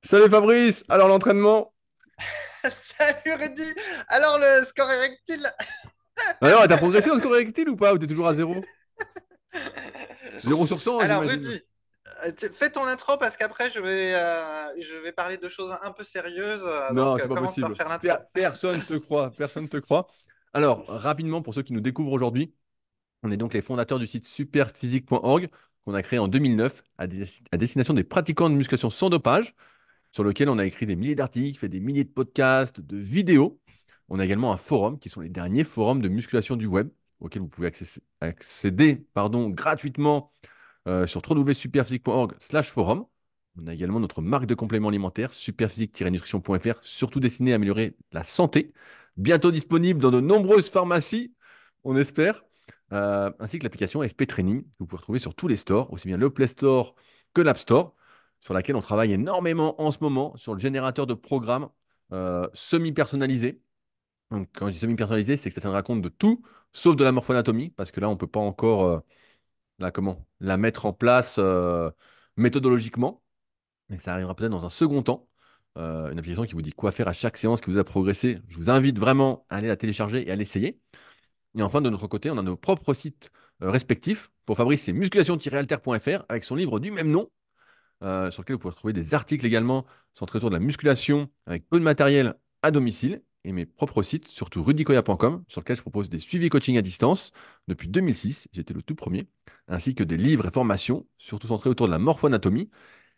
Salut Fabrice, alors l'entraînement? Salut Rudy! Alors le score érectile? Alors, t'as progressé dans le score érectile ou pas? Ou t'es toujours à zéro? 0 sur 100, Alors j'imagine. Rudy, fais ton intro parce qu'après je vais parler de choses un peu sérieuses. Non, Donc c'est pas commence par possible. faire l'intro. Personne te croit, personne te croit. Alors, rapidement, pour ceux qui nous découvrent aujourd'hui, on est donc les fondateurs du site superphysique.org qu'on a créé en 2009 à destination des pratiquants de musculation sans dopage, sur lequel on a écrit des milliers d'articles, fait des milliers de podcasts, de vidéos. On a également un forum qui sont les derniers forums de musculation du web auxquels vous pouvez accéder gratuitement sur www.superphysique.org/forum. On a également notre marque de compléments alimentaires, superphysique-nutrition.fr, surtout destinée à améliorer la santé. Bientôt disponible dans de nombreuses pharmacies, on espère. Ainsi que l'application SP Training, que vous pouvez retrouver sur tous les stores, aussi bien le Play Store que l'App Store, sur laquelle on travaille énormément en ce moment sur le générateur de programmes semi-personnalisés. Donc, quand je dis semi-personnalisé, c'est que ça tiendra compte de tout, sauf de la morphoanatomie, parce que là, on ne peut pas encore la mettre en place méthodologiquement, et ça arrivera peut-être dans un second temps. Une application qui vous dit quoi faire à chaque séance qui vous a progressé. Je vous invite vraiment à aller la télécharger et à l'essayer. Et enfin, de notre côté, on a nos propres sites respectifs. Pour Fabrice, c'est musculation-alter.fr avec son livre du même nom, sur lequel vous pouvez retrouver des articles également centrés autour de la musculation avec peu de matériel à domicile. Et mes propres sites, surtout rudicoya.com, sur lequel je propose des suivis coaching à distance depuis 2006, j'étais le tout premier, ainsi que des livres et formations, surtout centrés autour de la morphoanatomie,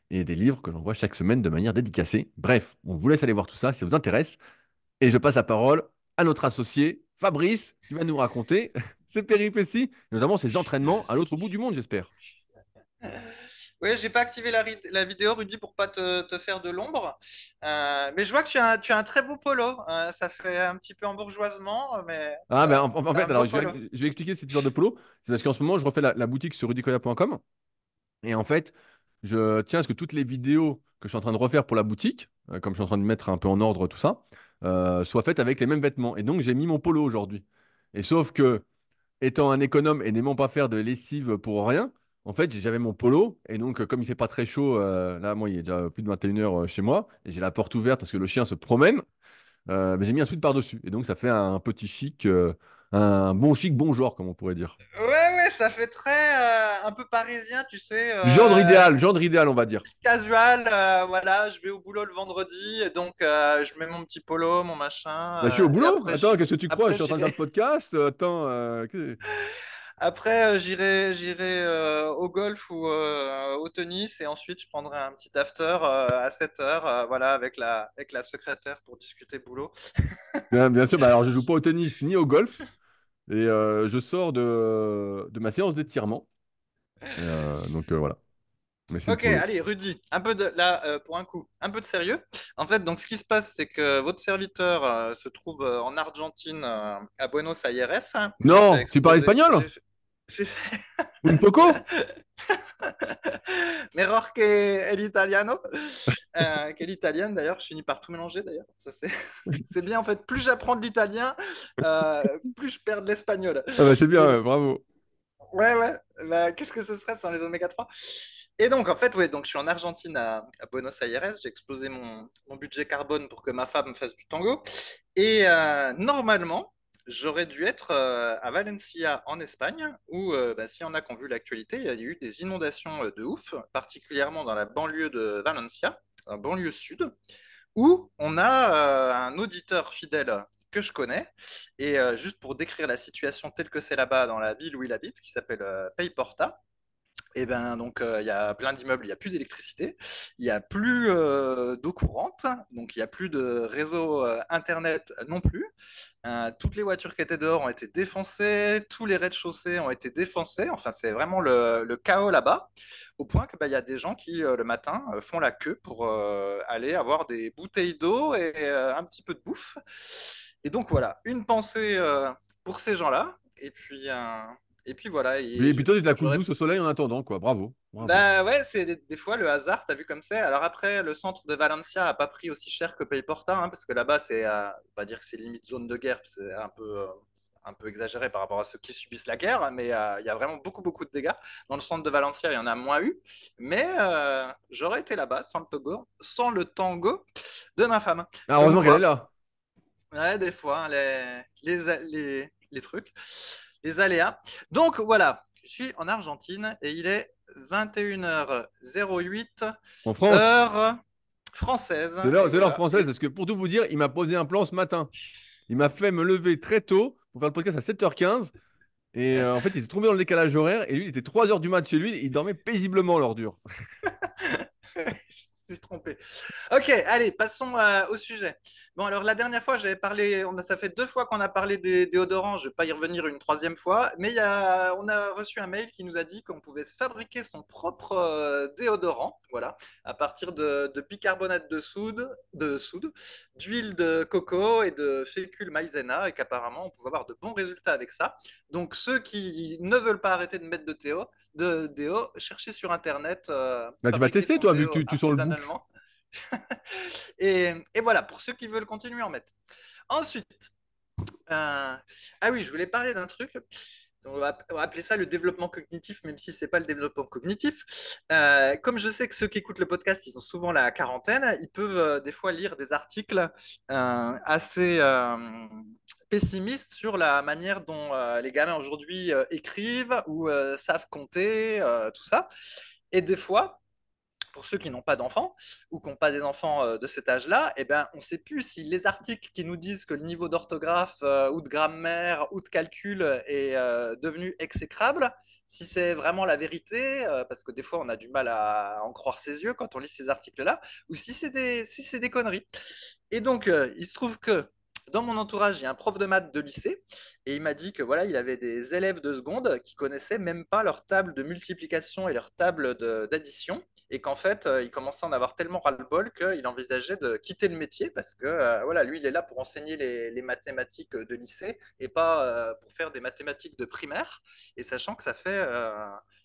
et des livres que j'envoie chaque semaine de manière dédicacée. Bref, on vous laisse aller voir tout ça si ça vous intéresse. Et je passe la parole à notre associé, Fabrice, qui va nous raconter ses péripéties, notamment ses entraînements à l'autre bout du monde, j'espère. Oui, j'ai pas activé la vidéo Rudy pour pas te faire de l'ombre. Mais je vois que tu as un très beau polo. Ça fait un petit peu embourgeoisement, mais Ah, ben, en t'as fait, un beau alors polo. je vais expliquer cette histoire de polo. C'est parce qu'en ce moment, je refais la boutique sur rudicoya.com. Et en fait, je tiens à ce que toutes les vidéos que je suis en train de refaire pour la boutique, comme je suis en train de mettre un peu en ordre tout ça, soient faites avec les mêmes vêtements. Et donc, j'ai mis mon polo aujourd'hui. Et sauf que, étant un économe et n'aimant pas faire de lessive pour rien, en fait, j'avais mon polo. Et donc, comme il fait pas très chaud, là, moi, il est déjà plus de 21 h chez moi. Et j'ai la porte ouverte parce que le chien se promène. Mais j'ai mis un sweat par-dessus. Et donc, ça fait un petit chic, un bon chic, bon genre, comme on pourrait dire. Ouais, ouais, ça fait très un peu parisien, tu sais, Gendre idéal, on va dire. casual. Voilà, je vais au boulot le vendredi, et donc je mets mon petit polo, mon machin, Bah, je suis au et boulot. Attends, qu'est-ce que tu crois? Je après suis en train de faire le j'irai. podcast. Attends, Après, j'irai au golf ou au tennis et ensuite je prendrai un petit after à 7 heures, voilà, avec la secrétaire pour discuter boulot. bien sûr, bah, alors je joue pas au tennis ni au golf. Et je sors de ma séance d'étirement. Donc voilà. Mais c'est le Ok, polo. allez, Rudy, un peu de là pour un coup, un peu de sérieux. En fait, donc ce qui se passe, c'est que votre serviteur se trouve en Argentine, à Buenos Aires. J'ai fait Non, tu parles exposer, espagnol? j'ai fait Un poco? Mejor que el italiano, que l'italienne d'ailleurs. Je finis par tout mélanger d'ailleurs. Ça, c'est c'est bien en fait. Plus j'apprends de l'italien, plus je perds de l'espagnol. Ah bah, c'est bien, Et ouais, bravo. ouais, ouais. Bah, qu'est-ce que ce serait sans les oméga 3? Et donc, en fait, ouais, donc je suis en Argentine à Buenos Aires. J'ai explosé mon budget carbone pour que ma femme fasse du tango. Et normalement, j'aurais dû être à Valencia en Espagne, où, bah, s'il y en a qui ont vu l'actualité, il y a eu des inondations de ouf, particulièrement dans la banlieue de Valencia, la banlieue sud, où on a un auditeur fidèle que je connais, et juste pour décrire la situation telle que c'est là-bas dans la ville où il habite, qui s'appelle Payporta. Et ben donc il y a plein d'immeubles, il n'y a plus d'électricité, il n'y a plus d'eau courante, donc il n'y a plus de réseau internet non plus. Toutes les voitures qui étaient dehors ont été défoncées, tous les rez-de-chaussée ont été défoncés. Enfin, c'est vraiment le chaos là-bas, au point que bah, y a des gens qui le matin font la queue pour aller avoir des bouteilles d'eau et un petit peu de bouffe. Et donc voilà, une pensée pour ces gens-là. Et puis voilà, Et puis toi, tu te la coules j'aurais. douce au soleil en attendant, quoi. Bravo, bravo. Bah ouais, c'est des fois le hasard, t'as vu comme c'est. Alors après, le centre de Valencia a pas pris aussi cher que Payporta, hein, parce que là-bas, on va dire que c'est limite zone de guerre, c'est un peu un peu exagéré par rapport à ceux qui subissent la guerre, mais il y a vraiment beaucoup, beaucoup de dégâts. Dans le centre de Valencia, il y en a moins eu, mais j'aurais été là-bas sans le tango de ma femme. Ah, Comme heureusement qu'elle est quoi, là. ouais, des fois, hein, les trucs, les aléas. Donc voilà, je suis en Argentine et il est 21h08, En France, heure française. Et c'est l'heure voilà. française, parce que pour tout vous dire, il m'a posé un plan ce matin. Il m'a fait me lever très tôt pour faire le podcast à 7h15. Et en fait, il s'est trompé dans le décalage horaire. Et lui, il était 3h du mat chez lui. Et il dormait paisiblement l'ordure. Je me suis trompé. Ok, allez, passons au sujet. Bon, alors la dernière fois, j'avais parlé, ça fait 2 fois qu'on a parlé des déodorants, je ne vais pas y revenir une troisième fois, mais on a reçu un mail qui nous a dit qu'on pouvait se fabriquer son propre déodorant, voilà, à partir de bicarbonate de soude, d'huile de coco et de fécule maïzena, et qu'apparemment on pouvait avoir de bons résultats avec ça. Donc ceux qui ne veulent pas arrêter de mettre de déo, cherchez sur Internet, Là, tu vas fabriquer tester, son toi, vu que déo tu sens le bouc. artisanalement. Et voilà, pour ceux qui veulent continuer à en mettre. Ensuite, ah oui, je voulais parler d'un truc. On va appeler ça le développement cognitif, même si c'est pas le développement cognitif. Comme je sais que ceux qui écoutent le podcast, ils ont souvent la quarantaine, ils peuvent des fois lire des articles assez pessimistes sur la manière dont les gamins aujourd'hui écrivent ou savent compter, tout ça. Et des fois, pour ceux qui n'ont pas d'enfants ou qui n'ont pas des enfants de cet âge-là, eh ben, on ne sait plus si les articles qui nous disent que le niveau d'orthographe ou de grammaire ou de calcul est devenu exécrable, si c'est vraiment la vérité, parce que des fois on a du mal à en croire ses yeux quand on lit ces articles-là, ou si c'est des conneries. Et donc, il se trouve que dans mon entourage, il y a un prof de maths de lycée et il m'a dit que voilà, il avait des élèves de seconde qui connaissaient même pas leur table de multiplication et leur table d'addition et qu'en fait, il commençait à en avoir tellement ras-le-bol qu'il envisageait de quitter le métier parce que voilà, lui, il est là pour enseigner les mathématiques de lycée et pas pour faire des mathématiques de primaire. Et sachant que ça fait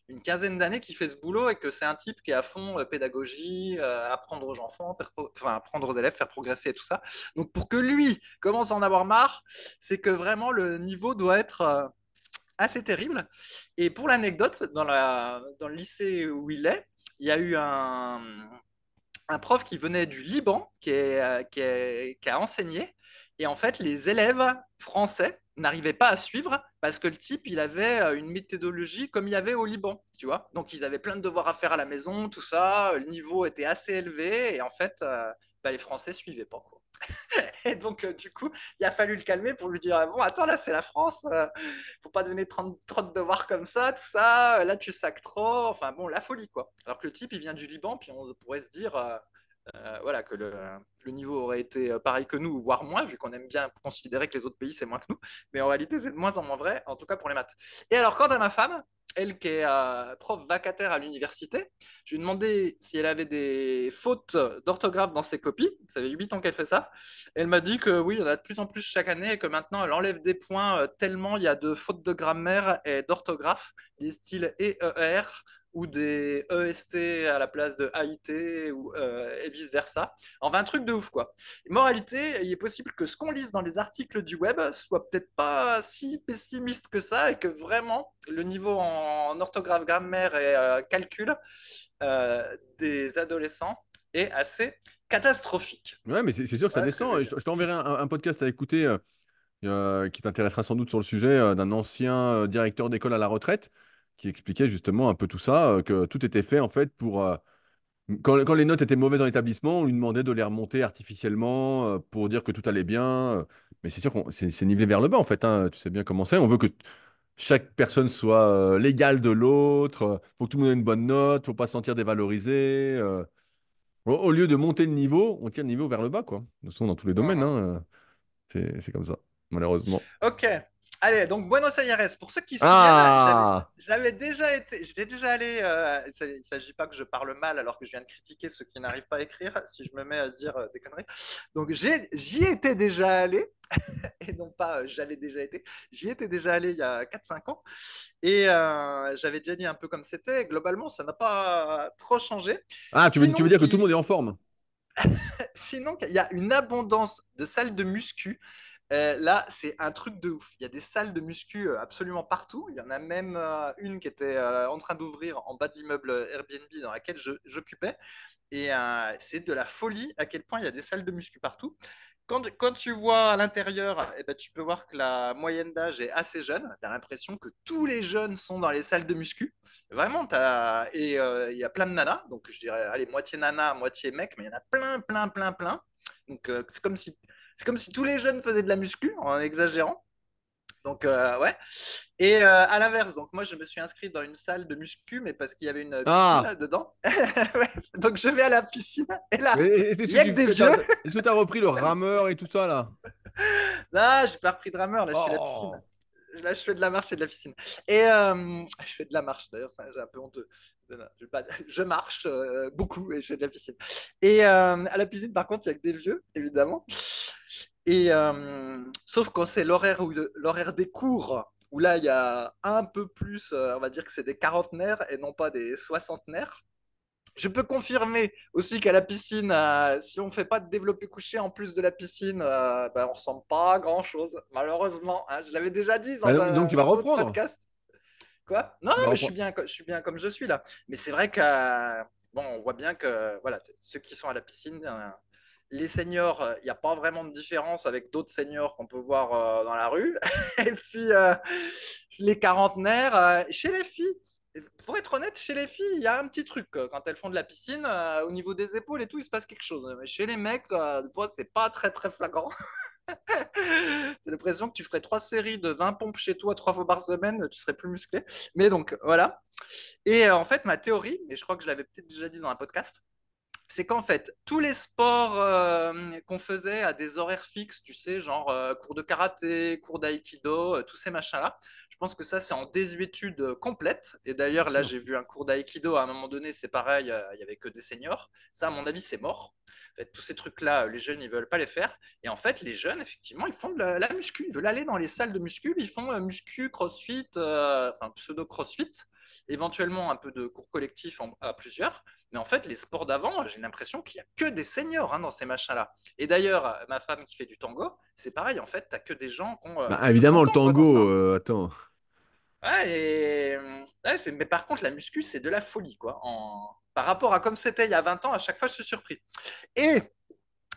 une quinzaine d'années qu'il fait ce boulot et que c'est un type qui est à fond pédagogie, apprendre aux enfants, enfin apprendre aux élèves, faire progresser et tout ça. Donc pour que lui commence à en avoir marre, c'est que vraiment le niveau doit être assez terrible. Et pour l'anecdote, dans le lycée où il y a eu un prof qui venait du Liban, qui a enseigné. Et en fait, les élèves français n'arrivaient pas à suivre parce que le type, il avait une méthodologie comme il y avait au Liban, tu vois. Donc, ils avaient plein de devoirs à faire à la maison, tout ça. Le niveau était assez élevé. Et en fait, bah, les Français suivaient pas, quoi. Et donc, du coup, il a fallu le calmer pour lui dire bon, attends, là, c'est la France, faut pas donner 30 trop de devoirs comme ça, tout ça, là, tu sacs trop. Enfin, bon, la folie, quoi. Alors que le type, il vient du Liban, puis on pourrait se dire voilà, que le niveau aurait été pareil que nous, voire moins, vu qu'on aime bien considérer que les autres pays, c'est moins que nous. Mais en réalité, c'est de moins en moins vrai, en tout cas pour les maths. Et alors, quant à ma femme, elle qui est prof vacataire à l'université, je lui ai demandé si elle avait des fautes d'orthographe dans ses copies. Ça fait 8 ans qu'elle fait ça. Elle m'a dit que oui, il y en a de plus en plus chaque année et que maintenant, elle enlève des points tellement il y a de fautes de grammaire et d'orthographe, des styles EER ou des EST à la place de AIT ou, et vice-versa. Enfin, un truc de ouf, quoi. Moralité, il est possible que ce qu'on lise dans les articles du web soit peut-être pas si pessimiste que ça et que vraiment le niveau en orthographe, grammaire et calcul des adolescents est assez catastrophique. Ouais, mais c'est sûr que ça Voilà ce que je veux descend. dire. Je t'enverrai un podcast à écouter qui t'intéressera sans doute sur le sujet d'un ancien directeur d'école à la retraite qui expliquait justement un peu tout ça, que tout était fait en fait pour. Quand les notes étaient mauvaises dans l'établissement, on lui demandait de les remonter artificiellement pour dire que tout allait bien. Mais c'est sûr que c'est nivelé vers le bas en fait, hein. Tu sais bien comment c'est. On veut que chaque personne soit l'égale de l'autre. Faut que tout le monde ait une bonne note. Faut pas se sentir dévalorisé. Au lieu de monter le niveau, on tire le niveau vers le bas, quoi. De toute façon, dans tous les domaines, Uhum. hein, c'est comme ça, malheureusement. Ok. Allez, donc Buenos Aires. Pour ceux qui se souviennent, Ah! j'étais déjà allé. Il ne s'agit pas que je parle mal alors que je viens de critiquer ceux qui n'arrivent pas à écrire. Si je me mets à dire des conneries, donc j'y étais déjà allé et non pas j'avais déjà été. J'y étais déjà allé il y a 4 5 ans et j'avais déjà dit un peu comme c'était. Globalement, ça n'a pas trop changé. Ah, tu veux Sinon, dire que tout le monde est en forme? sinon, il y a une abondance de salles de muscu. Là, c'est un truc de ouf. Il y a des salles de muscu absolument partout. Il y en a même une qui était en train d'ouvrir en bas de l'immeuble Airbnb dans laquelle j'occupais. Et c'est de la folie à quel point il y a des salles de muscu partout. Quand tu vois à l'intérieur, eh ben, tu peux voir que la moyenne d'âge est assez jeune. Tu as l'impression que tous les jeunes sont dans les salles de muscu. Vraiment, et il y a plein de nanas. Donc, je dirais, allez, moitié nana, moitié mec, mais il y en a plein, plein, plein, plein. Donc, c'est comme si tous les jeunes faisaient de la muscu, en exagérant. Donc, ouais. Et à l'inverse, donc moi, je me suis inscrit dans une salle de muscu, mais parce qu'il y avait une piscine Ah! dedans. Ouais. Donc, je vais à la piscine, et là, Mais il y a que des vieux. est-ce que t'as repris le rameur et tout ça là? Là, j'ai pas repris de rameur, là, je suis à la piscine. Oh! Là, je fais de la marche et de la piscine. Et je fais de la marche, d'ailleurs, j'ai un peu honteux. Je marche beaucoup et je fais de la piscine. Et à la piscine, par contre, il y a que des vieux, évidemment. Et sauf quand c'est l'horaire des cours, où là, il y a un peu plus, on va dire que c'est des quarantenaires et non pas des soixantenaires. Je peux confirmer aussi qu'à la piscine, si on ne fait pas de développé couché en plus de la piscine, ben, on ne ressemble pas à grand-chose, malheureusement, hein. Je l'avais déjà dit Bah, dans donc tu vas un autre reprendre. podcast. Quoi? Non, Tu non, vas mais reprendre. je suis bien comme je suis là. Mais c'est vrai que, bon, on voit bien que voilà, ceux qui sont à la piscine, les seniors, il n'y a pas vraiment de différence avec d'autres seniors qu'on peut voir dans la rue. Et puis, les quarantenaires, chez les filles, pour être honnête, chez les filles, il y a un petit truc. Quand elles font de la piscine, au niveau des épaules et tout, il se passe quelque chose. Mais chez les mecs, des fois, c'est pas très, très flagrant. J'ai l'impression que tu ferais 3 séries de 20 pompes chez toi 3 fois par semaine, tu serais plus musclé. Mais donc, voilà. Et en fait, ma théorie, et je crois que je l'avais peut-être déjà dit dans un podcast, c'est qu'en fait, tous les sports qu'on faisait à des horaires fixes, tu sais, genre cours de karaté, cours d'aïkido, tous ces machins-là, je pense que ça, c'est en désuétude complète. Et Bien d'ailleurs, là, sûr. j'ai vu un cours d'aïkido, à un moment donné, c'est pareil, il n'y avait que des seniors. Ça, à mon avis, c'est mort. En fait, tous ces trucs-là, les jeunes, ils veulent pas les faire. Et en fait, les jeunes, effectivement, ils font de la muscu. Ils veulent aller dans les salles de muscu. Ils font muscu, crossfit, enfin pseudo-crossfit, éventuellement un peu de cours collectifs à plusieurs. Mais en fait, les sports d'avant, j'ai l'impression qu'il n'y a que des seniors hein, dans ces machins-là. Et d'ailleurs, ma femme qui fait du tango, c'est pareil, en fait, tu n'as que des gens qui ont Bah, plus de évidemment, 60 le ans quoi, dans ça, tango, hein. attends. Ouais, mais par contre, la muscu, c'est de la folie. Quoi. Par rapport à comme c'était il y a 20 ans, à chaque fois, je suis surpris. Et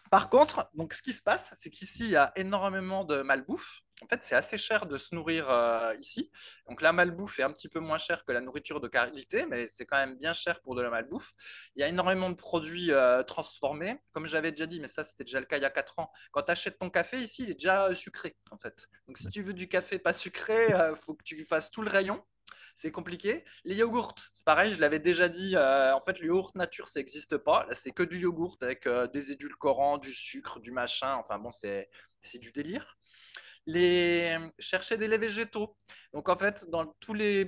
par contre, donc, ce qui se passe, c'est qu'ici, il y a énormément de malbouffe. En fait, c'est assez cher de se nourrir ici. Donc, la malbouffe est un petit peu moins chère que la nourriture de qualité, mais c'est quand même bien cher pour de la malbouffe. Il y a énormément de produits transformés. Comme j'avais déjà dit, mais ça, c'était déjà le cas il y a 4 ans. Quand tu achètes ton café ici, il est déjà sucré, en fait. Donc, si tu veux du café pas sucré, il faut que tu fasses tout le rayon. C'est compliqué. Les yogourts, c'est pareil, je l'avais déjà dit. En fait, le yaourt nature, ça n'existe pas. Là, c'est que du yogourt avec des édulcorants, du sucre, du machin. Enfin bon, c'est du délire. Chercher des laits végétaux. Donc en fait, dans tous les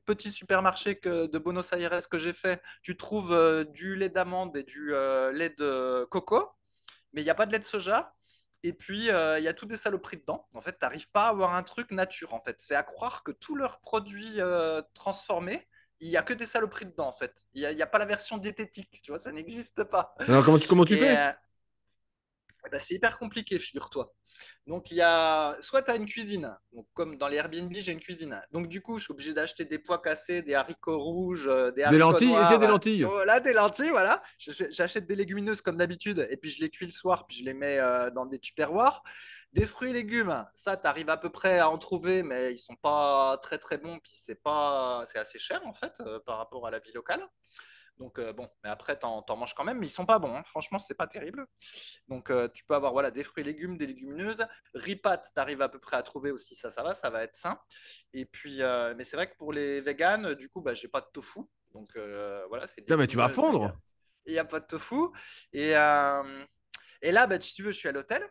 petits supermarchés de Buenos Aires que j'ai fait, tu trouves du lait d'amande et du lait de coco, mais il n'y a pas de lait de soja. Et puis, il y a toutes des saloperies dedans. En fait, tu n'arrives pas à avoir un truc nature. En fait, c'est à croire que tous leurs produits transformés, il n'y a que des saloperies dedans. En fait, il y a pas la version diététique. Tu vois, ça n'existe pas. Alors comment tu Et fais? bah, c'est hyper compliqué, figure-toi. Donc, il y a soit tu as une cuisine, donc, comme dans les Airbnb, j'ai une cuisine. Donc, du coup, je suis obligé d'acheter des pois cassés, des haricots rouges, des Des haricots lentilles? Essaie noirs. des lentilles. Voilà, des lentilles, voilà. J'achète des légumineuses comme d'habitude, et puis je les cuis le soir, puis je les mets dans des tupperwares. Des fruits et légumes, ça, tu arrives à peu près à en trouver, mais ils sont pas très très bons, puis c'est assez cher en fait par rapport à la vie locale. Donc bon, mais après, t'en manges quand même, mais ils sont pas bons, hein. Franchement, c'est pas terrible. Donc, tu peux avoir voilà, des fruits et légumes, des légumineuses. Ripat, tu arrives à peu près à trouver aussi, ça va être sain. Et puis, mais c'est vrai que pour les véganes, du coup, bah, j'ai pas de tofu. Donc, voilà, c'est une Non, mais tu vas légumineuse, mais il n'y a, fondre. il y a pas de tofu. Et, euh, et là, bah, si tu veux, je suis à l'hôtel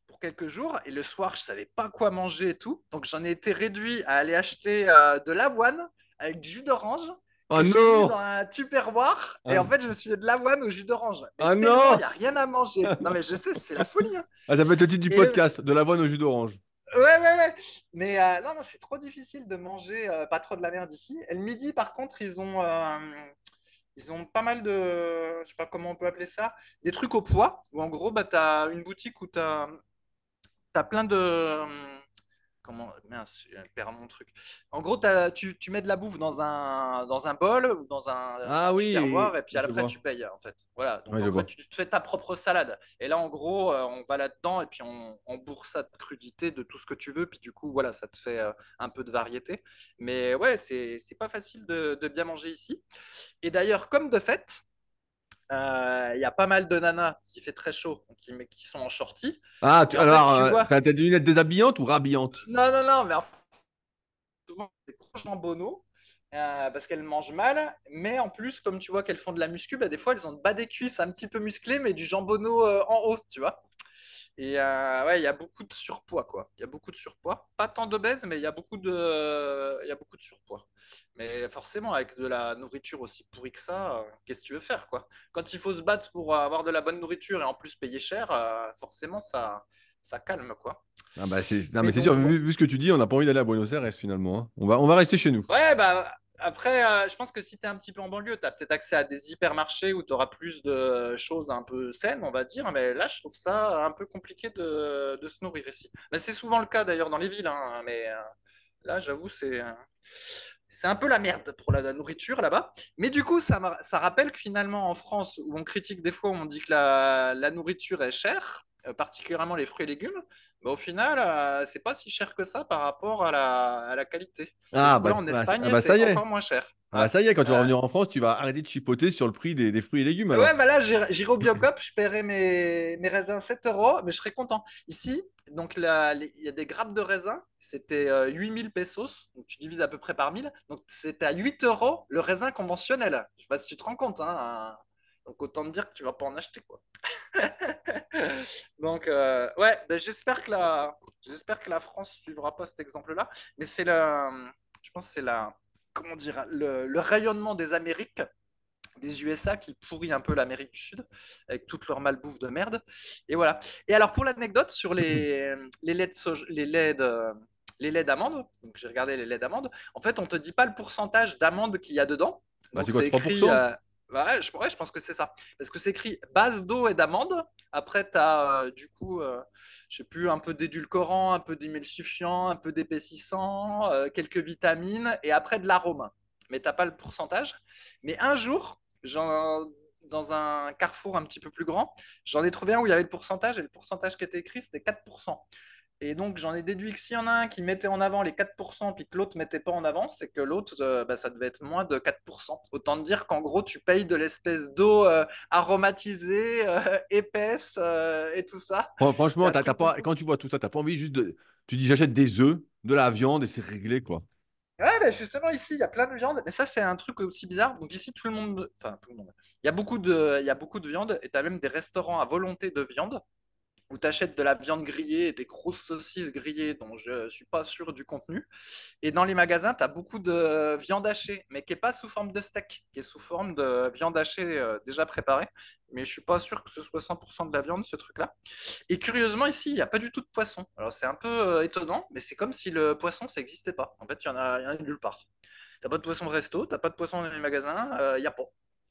pour quelques jours. Et le soir, je savais pas quoi manger et tout. Donc, j'en ai été réduit à aller acheter de l'avoine avec du jus d'orange Oh que j'ai mis non! dans un tupperware. Et en Ah, fait, je me suis fait de l'avoine au jus d'orange. Mais ah tellement, il non! n'y a rien à manger. Non, mais je sais, c'est la folie, hein. Ah, ça peut être le titre du Et le... podcast, de l'avoine au jus d'orange. Ouais, ouais, ouais. Mais non, non, c'est trop difficile de manger pas trop de la merde ici. Et le midi, par contre, ils ont pas mal de, je sais pas comment on peut appeler ça, des trucs au poids, où en gros, bah, tu as une boutique où tu as as plein de. Comment. Mince, je perds mon truc. En gros, tu mets de la bouffe dans un bol ou dans Ah un oui, tupperware et puis je après, vois. tu payes, en fait. Voilà. Ouais, Donc, je en fait, vois. tu te fais ta propre salade. Et là, en gros, on va là-dedans et puis on bourre ça de crudité, de tout ce que tu veux. Puis du coup, voilà, ça te fait un peu de variété. Mais ouais, c'est pas facile de bien manger ici. Et d'ailleurs, comme de fait, il y a pas mal de nanas qui fait très chaud, qui sont en shorty. Ah, Et en fait, alors, tu vois, t'as des lunettes déshabillantes ou rhabillantes? non, non, non, mais en fait, souvent, des gros jambonneaux parce qu'elles mangent mal. Mais en plus, comme tu vois qu'elles font de la muscu, bah, des fois, elles ont le bas des cuisses un petit peu musclé, mais du jambonneau en haut, tu vois. Et ouais, il y a beaucoup de surpoids, quoi. Il y a beaucoup de surpoids. Pas tant d'obèses, mais il y a beaucoup de surpoids. Mais forcément, avec de la nourriture aussi pourrie que ça, qu'est-ce que tu veux faire, quoi? Quand il faut se battre pour avoir de la bonne nourriture et en plus payer cher, forcément, ça calme, quoi. Ah bah non, mais Mais c'est sûr, donc, vu ce que tu dis, on n'a pas envie d'aller à Buenos Aires finalement, hein. On va rester chez nous. ouais, bah après, je pense que si tu es un petit peu en banlieue, tu as peut-être accès à des hypermarchés où tu auras plus de choses un peu saines, on va dire. Mais là, je trouve ça un peu compliqué de se nourrir ici. Mais c'est souvent le cas d'ailleurs dans les villes, hein. Mais là, j'avoue, c'est un peu la merde pour la nourriture là-bas. Mais du coup, ça rappelle que finalement, en France, où on critique des fois, où on dit que la nourriture est chère, particulièrement les fruits et légumes, bah, au final, c'est pas si cher que ça par rapport à la qualité. Et Ah du coup, bah, là, en ah Espagne, bah ça c'est y est. encore moins cher. Ah bah Ouais. ça y est, quand tu vas Ouais. revenir en France, tu vas arrêter de chipoter sur le prix des fruits et légumes alors. Ouais, bah là, j'irai au Biocop, je paierai mes raisins 7 euros, mais je serai content. Ici, donc il y a des grappes de raisins, c'était 8000 pesos, donc tu divises à peu près par 1000, donc c'était à 8 euros le raisin conventionnel. Je sais pas si tu te rends compte, hein. Donc autant te dire que tu vas pas en acheter, quoi. Donc, ouais, ben, j'espère que la France suivra pas cet exemple-là, mais je pense que c'est comment dire, le rayonnement des Amériques des USA qui pourrit un peu l'Amérique du Sud avec toute leur malbouffe de merde. Et voilà. Et alors pour l'anecdote sur les laits les laits d'amandes, donc j'ai regardé les laits d'amandes, en fait on te dit pas le pourcentage d'amandes qu'il y a dedans. Bah c'est Donc quoi, c'est écrit 3%? ouais, je pense que c'est ça. Parce que c'est écrit base d'eau et d'amandes. Après, tu as du coup, je sais plus, un peu d'édulcorant, un peu d'émulsifiant, un peu d'épaississant, quelques vitamines et après de l'arôme. Mais tu n'as pas le pourcentage. Mais un jour, dans un carrefour un petit peu plus grand, j'en ai trouvé un où il y avait le pourcentage et le pourcentage qui était écrit, c'était 4%. Et donc, j'en ai déduit que s'il y en a un qui mettait en avant les 4%, puis que l'autre ne mettait pas en avant, c'est que l'autre, bah, ça devait être moins de 4%. Autant dire qu'en gros, tu payes de l'espèce d'eau aromatisée, épaisse et tout ça. C'est Franchement, un t'as truc de pas, fou. quand tu vois tout ça, t'as pas envie juste de. Tu dis j'achète des œufs, de la viande et c'est réglé quoi. Ouais, bah, justement, ici, il y a plein de viande. Mais ça, c'est un truc aussi bizarre. Donc, ici, tout le monde. Enfin, tout le monde. Il y a beaucoup de viande et tu as même des restaurants à volonté de viande où tu achètes de la viande grillée et des grosses saucisses grillées dont je ne suis pas sûr du contenu. Et dans les magasins, tu as beaucoup de viande hachée, mais qui n'est pas sous forme de steak, qui est sous forme de viande hachée déjà préparée. Mais je ne suis pas sûr que ce soit 100% de la viande, ce truc-là. Et curieusement, ici, il n'y a pas du tout de poisson. Alors, c'est un peu étonnant, mais c'est comme si le poisson, ça n'existait pas. En fait, il y en a nulle part. T'as pas de poisson de resto, t'as pas de poisson dans les magasins, il n'y a pas.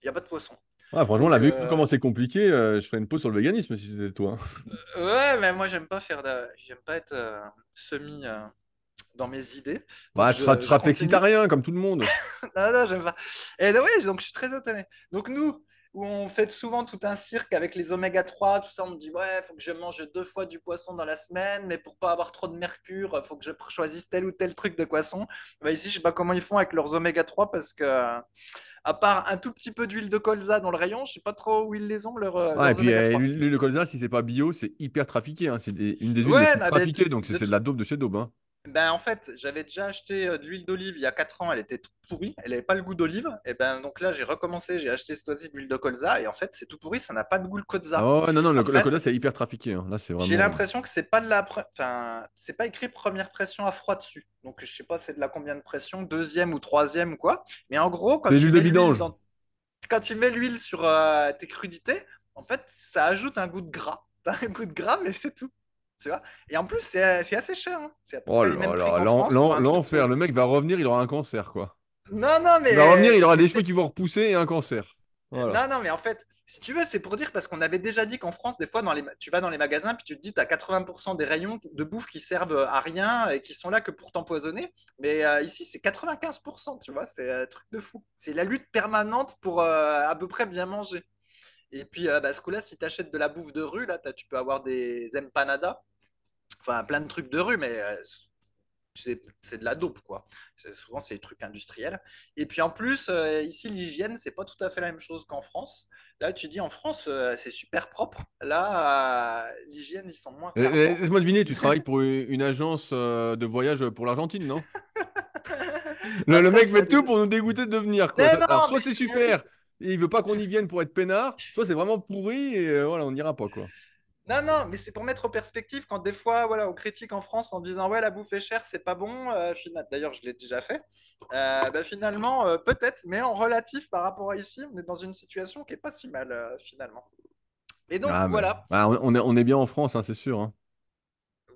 Il n'y a pas de poisson. Ah, franchement, là, Donc, vu comment c'est compliqué, je ferais une pause sur le véganisme si c'était toi, hein. ouais, mais moi, j'aime pas être semi dans mes idées. Donc, Bah, tu je seras continue. flexitarien comme tout le monde. Non, non, j'aime pas. Et donc, ouais, donc je suis très étonné. Donc nous, où on fait souvent tout un cirque avec les oméga 3 tout ça, on me dit, ouais, il faut que je mange 2 fois du poisson dans la semaine, mais pour pas avoir trop de mercure, il faut que je choisisse tel ou tel truc de poisson. Bah, ici, je sais pas comment ils font avec leurs oméga 3 parce que, à part un tout petit peu d'huile de colza dans le rayon, je sais pas trop où ils les ont, Ah, et leurs puis oméga 3. l'huile de colza, si c'est pas bio, c'est hyper trafiqué, hein. C'est une des huiles les Ouais, plus ah ben, trafiquées, donc c'est de, c'est de la daube de chez daube, hein. ben, en fait, j'avais déjà acheté de l'huile d'olive il y a 4 ans, elle était toute pourrie, elle n'avait pas le goût d'olive. Et ben donc là, j'ai recommencé, j'ai acheté cette fois-ci de l'huile de colza, et en fait, c'est tout pourri, ça n'a pas de goût le colza. Ah ouais, non, non, En le colza, fait, c'est hyper trafiqué, hein. Là, c'est j'ai vraiment. l'impression que enfin, c'est pas écrit première pression à froid dessus. Donc je sais pas c'est de la combien de pression, deuxième ou troisième ou quoi. Mais en gros, C'est l'huile de vidange. quand tu mets l'huile sur tes crudités, en fait, ça ajoute un goût de gras. T'as un goût de gras, mais c'est tout. Tu vois. Et en plus, c'est assez cher, hein. C'est à peu Oh près les là mêmes prix là, qu'en France pour un truc l'enfer. Le pourri. mec va revenir, il aura un cancer, quoi. Non, non, Il va revenir, il aura mais des cheveux qui vont repousser et un cancer. Voilà. Non, non, mais en fait, si tu veux, c'est pour dire parce qu'on avait déjà dit qu'en France, des fois, tu vas dans les magasins, puis tu te dis, tu as 80% des rayons de bouffe qui servent à rien et qui sont là que pour t'empoisonner. Mais ici, c'est 95%, tu vois, c'est un truc de fou. C'est la lutte permanente pour à peu près bien manger. Et puis, bah, ce coup-là, si tu achètes de la bouffe de rue, là, tu peux avoir des empanadas, enfin plein de trucs de rue, mais c'est de la dope, quoi. Souvent, c'est des trucs industriels. Et puis en plus, ici, l'hygiène, c'est pas tout à fait la même chose qu'en France. Là, tu dis en France, c'est super propre. Là, l'hygiène, ils sont moins regardants. Laisse-moi deviner, tu travailles pour une agence de voyage pour l'Argentine, non? Le Après, mec s'il y fait a des. tout pour nous dégoûter de venir, quoi. Mais Alors, non, soit mais c'est il y a super, juste. et il veut pas qu'on y vienne pour être peinard, soit c'est vraiment pourri, et voilà, on n'ira pas, quoi. Non, non, mais c'est pour mettre en perspective quand des fois, voilà, on critique en France en disant ouais, la bouffe est chère, c'est pas bon. D'ailleurs, je l'ai déjà fait. Bah, finalement, peut-être, mais en relatif par rapport à ici, on est dans une situation qui est pas si mal finalement. Et donc Ah, mais voilà, ah, on est bien en France, hein, c'est sûr, hein.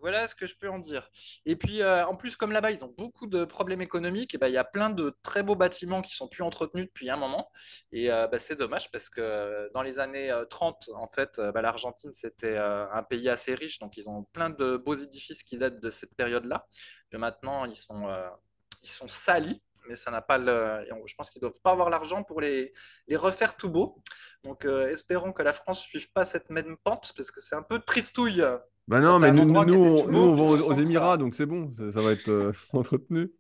voilà ce que je peux en dire. Et puis en plus, comme là-bas, ils ont beaucoup de problèmes économiques, et ben, il y a plein de très beaux bâtiments qui sont plus entretenus depuis un moment. Et bah, c'est dommage parce que dans les années 30, en fait, bah, l'Argentine, c'était un pays assez riche, donc ils ont plein de beaux édifices qui datent de cette période-là. Mais maintenant, ils sont salis. Mais ça n'a pas le. Je pense qu'ils ne doivent pas avoir l'argent pour les refaire tout beau. Donc, espérons que la France ne suive pas cette même pente, parce que c'est un peu tristouille Bah quand non, tu mais as un nous, endroit qui était tout nous, beau, on va puis tu aux sens que Émirats, ça. donc c'est bon, ça va être entretenu.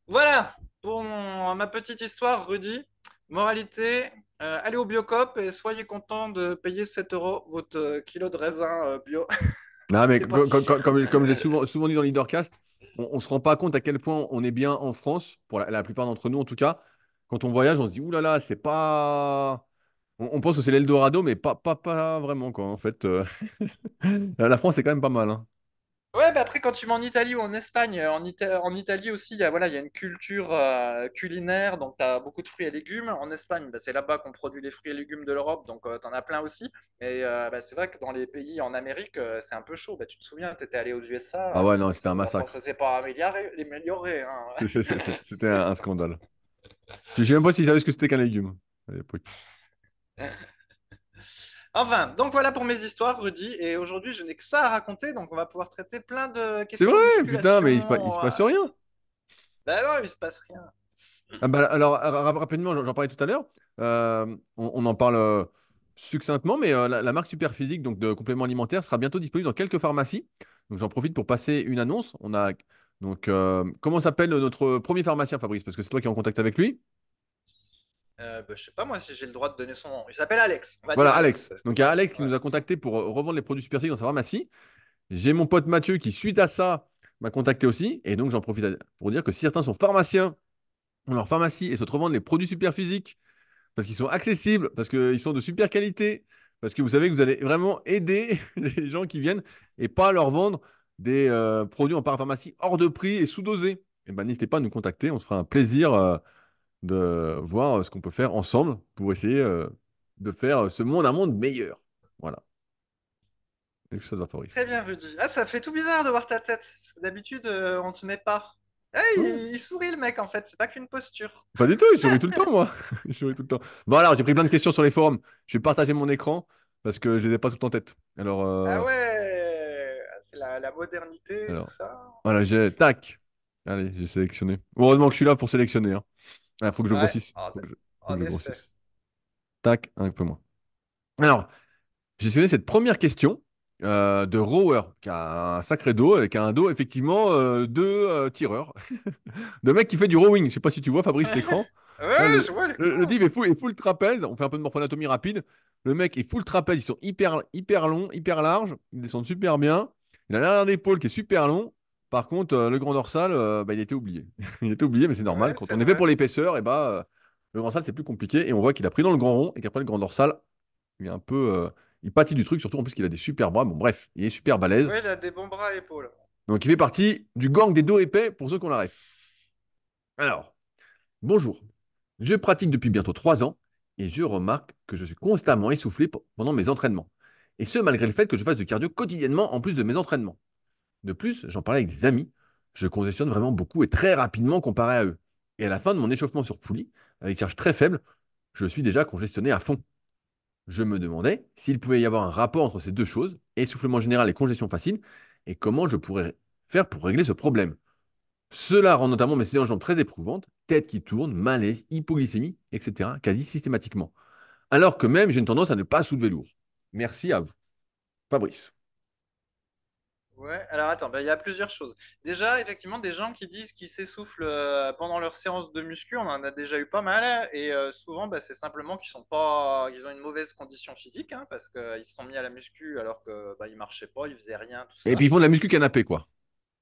Voilà pour ma petite histoire, Rudy. Moralité, allez au Biocop et soyez content de payer 7 euros votre kilo de raisin bio. Non, mais C'est pas si cher. comme j'ai souvent dit dans Leadercast, on se rend pas compte à quel point on est bien en France, pour la plupart d'entre nous en tout cas. Quand on voyage, on se dit, ouh là là, c'est pas. On pense que c'est l'Eldorado, mais pas vraiment, quoi. En fait, la France, c'est quand même pas mal, hein. Ouais, bah après, quand tu vas en Italie ou en Espagne, en Italie aussi, voilà, il y a une culture culinaire, donc tu as beaucoup de fruits et légumes. En Espagne, bah, c'est là-bas qu'on produit les fruits et légumes de l'Europe, donc tu en as plein aussi. Et bah, c'est vrai que dans les pays en Amérique, c'est un peu chaud. Bah, tu te souviens, tu étais allé aux Ah USA, ouais, non, c'était un ça massacre. s'est pas amélioré, hein. C'était un scandale. Je sais même pas s'ils savaient ce que c'était qu'un légume à l'époque. Enfin, donc voilà pour mes histoires, Rudy. Et aujourd'hui, je n'ai que ça à raconter, donc on va pouvoir traiter plein de C'est vrai, questions putain, musculation. mais il se passe rien. Ben non, il se passe rien. Ah bah, alors, rapidement, j'en parlais tout à l'heure. On en parle succinctement, mais la marque Superphysique, donc de compléments alimentaires, sera bientôt disponible dans quelques pharmacies. Donc, j'en profite pour passer une annonce. Comment s'appelle notre premier pharmacien, Fabrice? Parce que c'est toi qui es en contact avec lui. Ben, je sais pas moi si j'ai le droit de donner son nom. Il s'appelle Alex. On va Voilà, dire Alex. Alex. Parce que Donc, il y a voilà. Alex qui Ouais. nous a contacté pour revendre les produits Superphysique dans sa pharmacie. J'ai mon pote Mathieu qui, suite à ça, m'a contacté aussi. Et donc, j'en profite pour dire que si certains sont pharmaciens, ont leur pharmacie et souhaitent revendre les produits Superphysique, parce qu'ils sont accessibles, parce qu'ils sont de super qualité, parce que vous savez que vous allez vraiment aider les gens qui viennent et pas leur vendre des produits en parapharmacie hors de prix et sous-dosés. Eh ben, n'hésitez pas à nous contacter, on se fera un plaisir de voir ce qu'on peut faire ensemble pour essayer de faire ce monde un monde meilleur. Voilà. Et que ça va, Fabrice. Très bien, Rudy. Ah, ça fait tout bizarre de voir ta tête. Parce que d'habitude, on ne te met pas. Ah, Non, il sourit le mec en fait. C'est pas qu'une posture. pas du tout, il sourit tout le temps, moi. Il sourit tout le temps. Bon, alors, j'ai pris plein de questions sur les forums. Je vais partager mon écran parce que je les ai pas tout en tête. Ah ouais. Ah, c'est la modernité, tout Alors, ça. voilà, j'ai. Tac. Allez, j'ai sélectionné. Heureusement que je suis là pour sélectionner, hein. Ah, faut que je Ouais, grossisse. Faut que en je effet. grossisse. Tac, un peu moins. Alors, j'ai sélectionné cette première question de Rower, qui a un sacré dos, avec un dos, effectivement, de tireur. De mec qui fait du rowing. Je sais pas si tu vois, Fabrice, l'écran. Là, Ouais, je vois le l'écran. type est full trapèze. On fait un peu de morphonatomie rapide. Le mec est full trapèze. Ils sont hyper longs, hyper larges. Ils descendent super bien. Il a l'arrière d'épaule qui est super long. Par contre, le grand dorsal, bah, il était oublié. Il était oublié, mais c'est normal. Ouais, Quand c'est on est fait pour vrai. l'épaisseur, et bah, le grand dorsal, c'est plus compliqué. Et on voit qu'il a pris dans le grand rond et qu'après, le grand dorsal, il est un peu. Il pâtit du truc, surtout en plus qu'il a des super bras. Bon, bref, il est super balèze. Ouais, il a des bons bras et épaules. Donc, il fait partie du gang des dos épais pour ceux qu'on la ref. Alors, bonjour. Je pratique depuis bientôt 3 ans et je remarque que je suis constamment essoufflé pendant mes entraînements. Et ce, malgré le fait que je fasse du cardio quotidiennement en plus de mes entraînements. De plus, j'en parlais avec des amis, je congestionne vraiment beaucoup et très rapidement comparé à eux. Et à la fin de mon échauffement sur poulie, avec charge très faible, je suis déjà congestionné à fond. Je me demandais s'il pouvait y avoir un rapport entre ces deux choses, essoufflement général et congestion facile, et comment je pourrais faire pour régler ce problème. Cela rend notamment mes séances de jambes très éprouvantes, tête qui tourne, malaise, hypoglycémie, etc., quasi systématiquement. Alors que même j'ai une tendance à ne pas soulever lourd. Merci à vous. Fabrice. Ouais, alors attends, bah, il y a plusieurs choses. Déjà, effectivement, des gens qui disent qu'ils s'essoufflent pendant leur séance de muscu, on en a déjà eu pas mal. Et souvent, bah, c'est simplement qu'ils sont pas, qu'ils ont une mauvaise condition physique, hein, parce qu'ils se sont mis à la muscu alors que bah, ils marchaient pas, ils faisaient rien, tout Et puis ça. ils font de la muscu canapé, quoi.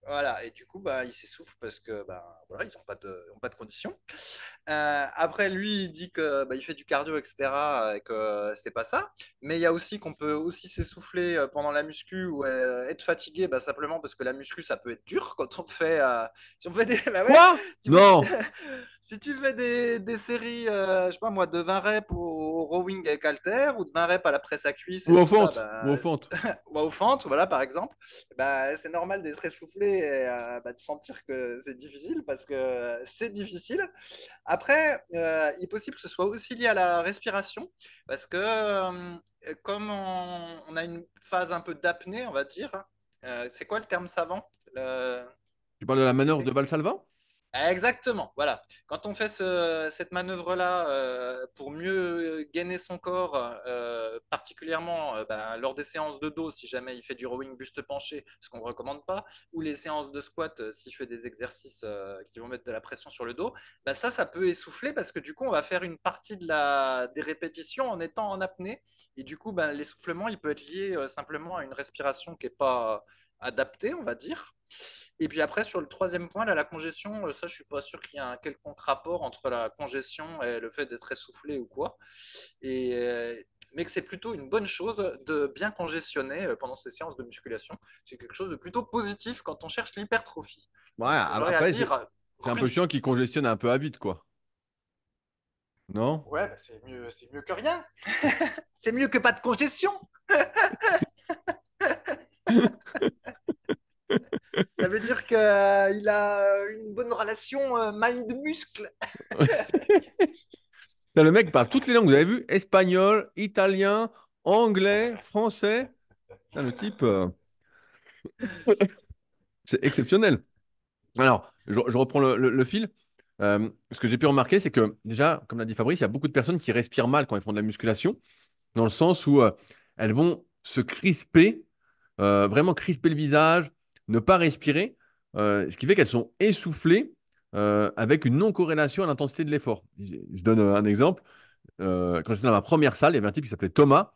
Voilà, et du coup, bah, ils s'essoufflent parce que bah, voilà, ils ont pas de conditions. Après, lui, il dit que bah, il fait du cardio, etc. Et que c'est pas ça. Mais il y a aussi qu'on peut aussi s'essouffler pendant la muscu ou être fatigué, bah, simplement parce que la muscu, ça peut être dur quand on fait. Si on fait des. Bah ouais, Quoi? tu fais- Non. si tu fais des séries, je sais pas moi, de 20 reps au rowing avec halter ou de 20 reps à la presse à cuisse Ou et aux tout ça, fentes. Ou bah, aux fentes. ou au fente, voilà, par exemple, bah, c'est normal d'être essoufflé et bah, de sentir que c'est difficile parce que c'est difficile. Après, il est possible que ce soit aussi lié à la respiration, parce que comme on a une phase un peu d'apnée, on va dire, c'est quoi le terme savant? Tu parles de la manœuvre de C'est Valsalva? Exactement, voilà. Quand on fait cette manœuvre-là pour mieux gainer son corps, particulièrement ben, lors des séances de dos, si jamais il fait du rowing buste penché, ce qu'on ne recommande pas, ou les séances de squat, s'il fait des exercices qui vont mettre de la pression sur le dos, ben ça peut essouffler parce que du coup, on va faire une partie des répétitions en étant en apnée. Et du coup, ben, l'essoufflement, il peut être lié simplement à une respiration qui n'est pas adaptée, on va dire. Et puis après, sur le troisième point, là, la congestion, ça, je suis pas sûr qu'il y ait un quelconque rapport entre la congestion et le fait d'être essoufflé ou quoi. Et, mais que c'est plutôt une bonne chose de bien congestionner pendant ces séances de musculation. C'est quelque chose de plutôt positif quand on cherche l'hypertrophie. Ouais, Voilà ce que j'aurais à après, dire. c'est un peu chiant qui congestionne un peu à vite, quoi. Non? Ouais, bah c'est mieux que rien. C'est mieux que pas de congestion. Ça veut dire qu'il a une bonne relation mind-muscle. Là, le mec parle toutes les langues, vous avez vu? Espagnol, italien, anglais, français. Putain, le type, c'est exceptionnel. Alors, je reprends le fil. Ce que j'ai pu remarquer, c'est que déjà, comme l'a dit Fabrice, il y a beaucoup de personnes qui respirent mal quand elles font de la musculation, dans le sens où elles vont se crisper, vraiment crisper le visage, ne pas respirer, ce qui fait qu'elles sont essoufflées avec une non-corrélation à l'intensité de l'effort. Je donne un exemple. Quand j'étais dans ma première salle, il y avait un type qui s'appelait Thomas,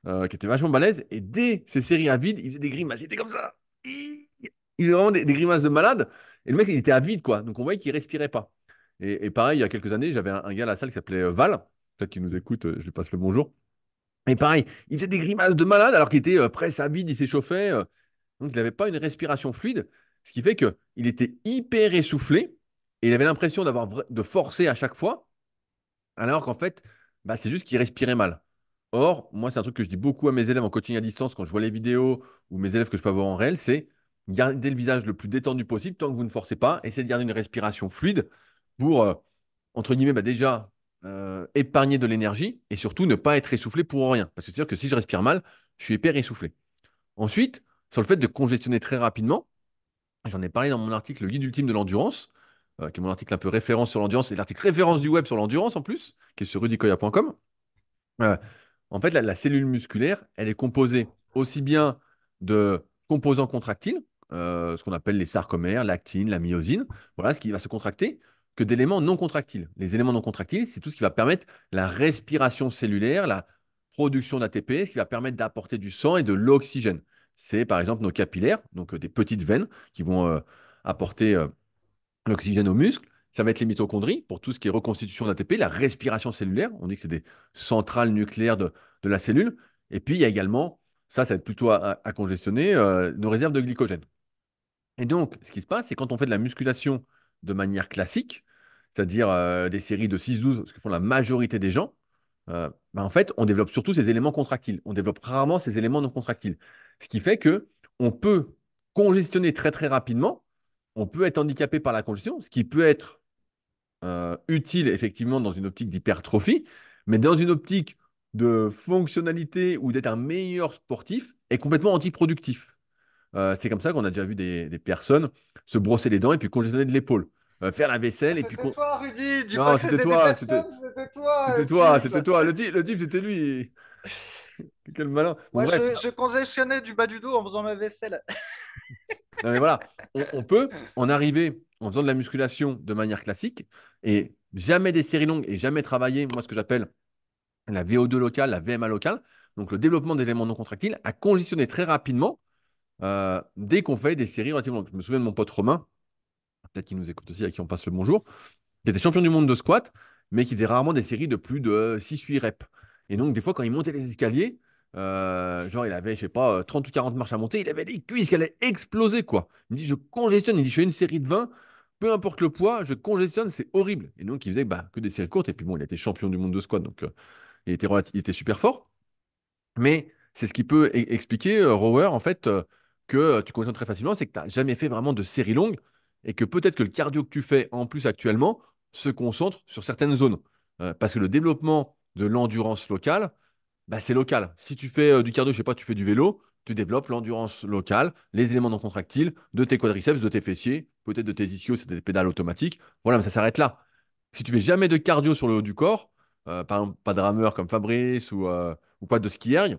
qui était vachement balèze, et dès ses séries à vide, il faisait des grimaces. Il était comme ça. Il faisait vraiment des grimaces de malade. Et le mec, il était à vide, quoi. Donc on voyait qu'il respirait pas. Et pareil, il y a quelques années, j'avais un gars à la salle qui s'appelait Val, peut-être qu'il nous écoute, je lui passe le bonjour. Et pareil, il faisait des grimaces de malade alors qu'il était presque à vide, il s'échauffait. Donc il n'avait pas une respiration fluide, ce qui fait qu'il était hyper essoufflé et il avait l'impression de forcer à chaque fois, alors qu'en fait, bah, c'est juste qu'il respirait mal. Or, moi, c'est un truc que je dis beaucoup à mes élèves en coaching à distance quand je vois les vidéos ou mes élèves que je peux avoir en réel, c'est garder le visage le plus détendu possible tant que vous ne forcez pas. Essayez de garder une respiration fluide pour, entre guillemets, bah, déjà épargner de l'énergie et surtout ne pas être essoufflé pour rien. Parce que c'est-à-dire que si je respire mal, je suis hyper essoufflé. Ensuite, sur le fait de congestionner très rapidement, j'en ai parlé dans mon article Le guide ultime de l'endurance, qui est mon article un peu référence sur l'endurance et l'article référence du web sur l'endurance en plus, qui est sur rudicoya.com. Euh, En fait, la cellule musculaire, elle est composée aussi bien de composants contractiles, ce qu'on appelle les sarcomères, l'actine, la myosine, voilà ce qui va se contracter, que d'éléments non contractiles. Les éléments non contractiles, c'est tout ce qui va permettre la respiration cellulaire, la production d'ATP, ce qui va permettre d'apporter du sang et de l'oxygène. C'est par exemple nos capillaires, donc des petites veines qui vont apporter l'oxygène aux muscles. Ça va être les mitochondries pour tout ce qui est reconstitution d'ATP, la respiration cellulaire. On dit que c'est des centrales nucléaires de la cellule. Et puis, il y a également, ça va être plutôt à congestionner, nos réserves de glycogène. Et donc, ce qui se passe, c'est quand on fait de la musculation de manière classique, c'est-à-dire des séries de 6-12, ce que font la majorité des gens, bah, en fait, on développe surtout ces éléments contractiles. On développe rarement ces éléments non contractiles. Ce qui fait que on peut congestionner très très rapidement. On peut être handicapé par la congestion, ce qui peut être utile effectivement dans une optique d'hypertrophie, mais dans une optique de fonctionnalité ou d'être un meilleur sportif, est complètement antiproductif. C'est comme ça qu'on a déjà vu des personnes se brosser les dents et puis congestionner de l'épaule. Faire la Ah, vaisselle et puis... c'était toi, Rudy. Dis pas Non, que c'était c'était des toi, c'était personnes, c'était toi, c'était le toi, type. c'était toi. Le type, c'était lui. Quel malin. Bon, Moi, bref. je congestionnais du bas du dos en faisant ma vaisselle. Non, mais voilà, on peut en arriver en faisant de la musculation de manière classique et jamais des séries longues et jamais travailler, moi, ce que j'appelle la VO2 locale, la VMA locale, donc le développement d'éléments non contractiles, à conditionner très rapidement dès qu'on fait des séries relativement longues. Je me souviens de mon pote Romain, peut-être qu'il nous écoute aussi, à qui on passe le bonjour, qui était champion du monde de squat, mais qui faisait rarement des séries de plus de 6-8 reps. Et donc, des fois, quand il montait les escaliers, genre, il avait, je sais pas, 30 ou 40 marches à monter, il avait les cuisses qui allaient exploser, quoi. Il me dit, je congestionne, il dit, je fais une série de 20, peu importe le poids, je congestionne, c'est horrible. Et donc, il faisait bah, que des séries courtes. Et puis, bon, il était champion du monde de squat, donc il était super fort. Mais c'est ce qui peut expliquer, Rower, en fait, que tu conditionnes très facilement, c'est que tu n'as jamais fait vraiment de série longue et que peut-être que le cardio que tu fais en plus actuellement se concentre sur certaines zones. Parce que le développement de l'endurance locale, bah, c'est local. Si tu fais du cardio, je sais pas, tu fais du vélo, tu développes l'endurance locale, les éléments non contractiles de tes quadriceps, de tes fessiers, peut-être de tes ischios, c'est des pédales automatiques. Voilà, mais ça s'arrête là. Si tu fais jamais de cardio sur le haut du corps, par exemple, pas de rameur comme Fabrice ou pas de ski erg,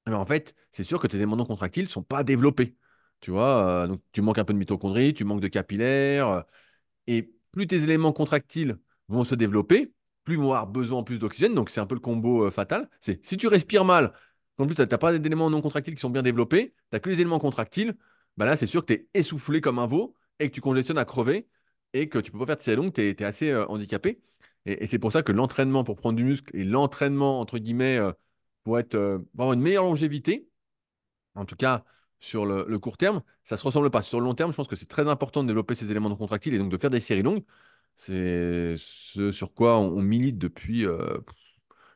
eh ben, en fait, c'est sûr que tes éléments non contractiles ne sont pas développés. Tu vois, donc tu manques un peu de mitochondrie, tu manques de capillaires, et plus tes éléments contractiles vont se développer, plus ils vont avoir besoin en plus d'oxygène. Donc c'est un peu le combo fatal. C'est si tu respires mal, en plus tu n'as pas d'éléments non contractiles qui sont bien développés, tu n'as que les éléments contractiles, bah là c'est sûr que tu es essoufflé comme un veau et que tu congestionnes à crever et que tu peux pas faire de série longue, tu es assez handicapé. Et c'est pour ça que l'entraînement pour prendre du muscle et l'entraînement, entre guillemets, pour avoir une meilleure longévité, en tout cas sur le court terme, ça ne se ressemble pas. Sur le long terme, je pense que c'est très important de développer ces éléments non contractiles et donc de faire des séries longues. C'est ce sur quoi on milite depuis, je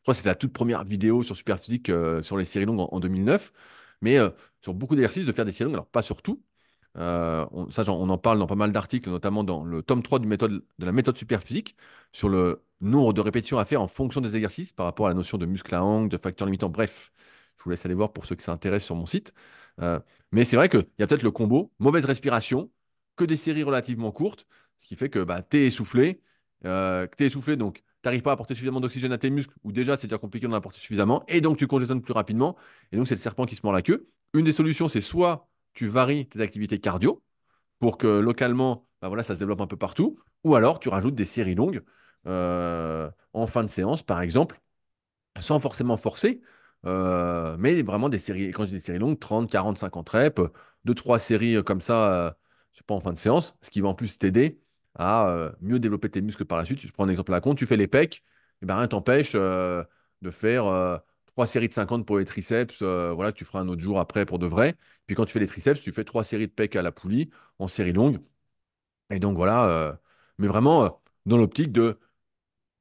crois que c'était la toute première vidéo sur Superphysique sur les séries longues en 2009. Mais sur beaucoup d'exercices, de faire des séries longues, alors pas sur tout. On en parle dans pas mal d'articles, notamment dans le tome 3 de la méthode Superphysique, sur le nombre de répétitions à faire en fonction des exercices par rapport à la notion de muscle à angle, de facteur limitant. Bref, je vous laisse aller voir pour ceux qui s'intéressent sur mon site. Euh, mais c'est vrai qu'il y a peut-être le combo, mauvaise respiration, que des séries relativement courtes, ce qui fait que bah, tu es essoufflé. Donc tu n'arrives pas à apporter suffisamment d'oxygène à tes muscles, ou déjà c'est déjà compliqué d'en apporter suffisamment, et donc tu congestionnes plus rapidement, et donc c'est le serpent qui se mord la queue. Une des solutions, c'est soit tu varies tes activités cardio pour que localement, bah voilà, ça se développe un peu partout, ou alors tu rajoutes des séries longues en fin de séance, par exemple, sans forcément forcer, mais vraiment des séries, quand je dis des séries longues, 30, 40, 50 reps, 2, 3 séries comme ça, je sais pas, en fin de séance, ce qui va en plus t'aider à mieux développer tes muscles par la suite. Je prends un exemple à la con, tu fais les pecs, et ben rien t'empêche de faire 3 séries de 50 pour les triceps, voilà, que tu feras un autre jour après pour de vrai. Puis quand tu fais les triceps, tu fais 3 séries de pecs à la poulie en série longue. Et donc voilà, mais vraiment dans l'optique de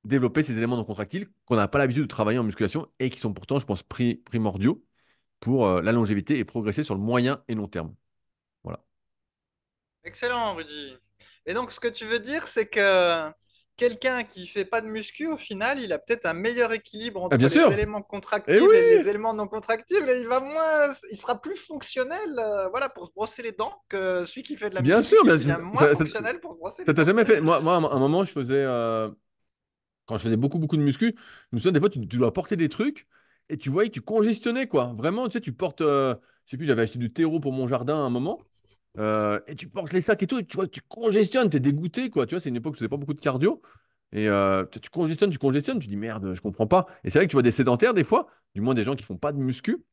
développer ces éléments non contractiles qu'on n'a pas l'habitude de travailler en musculation et qui sont pourtant, je pense, primordiaux pour la longévité et progresser sur le moyen et long terme. Voilà. Excellent, Rudy. Et donc, ce que tu veux dire, c'est que quelqu'un qui fait pas de muscu, au final, il a peut-être un meilleur équilibre Ah, entre bien les sûr! éléments Eh contractibles et les oui! éléments non contractibles, et il va moins, il sera plus fonctionnel, voilà, pour se brosser les dents que celui qui fait de la Bien muscu, sûr! qui Mais devient moins fonctionnel pour se brosser ça les t'a dents. jamais fait. Moi, à un moment, quand je faisais beaucoup, beaucoup de muscu, je me souviens des fois, tu dois porter des trucs et tu voyais que tu congestionnais, quoi. Vraiment, tu sais, tu portes, je sais plus, j'avais acheté du terreau pour mon jardin à un moment. Et tu portes les sacs et tout, et tu vois, tu congestionnes, t'es dégoûté, quoi. Tu vois, c'est une époque où je faisais pas beaucoup de cardio. Et tu congestionnes, tu dis merde, je comprends pas. Et c'est vrai que tu vois des sédentaires des fois, du moins des gens qui font pas de muscu,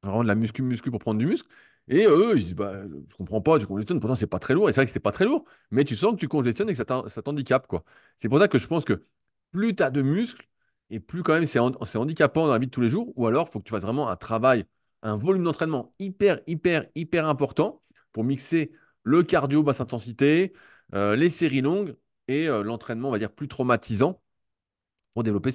vraiment de la muscu pour prendre du muscle. Et eux, ils disent bah, je comprends pas, tu congestionnes, pourtant c'est pas très lourd. Et c'est vrai que c'était pas très lourd, mais tu sens que tu congestionnes et que ça t'handicape, quoi. C'est pour ça que je pense que plus tu as de muscles, et plus quand même c'est handicapant dans la vie de tous les jours, ou alors il faut que tu fasses vraiment un travail, un volume d'entraînement hyper, hyper, hyper important pour mixer le cardio basse intensité, les séries longues et l'entraînement, on va dire, plus traumatisant pour développer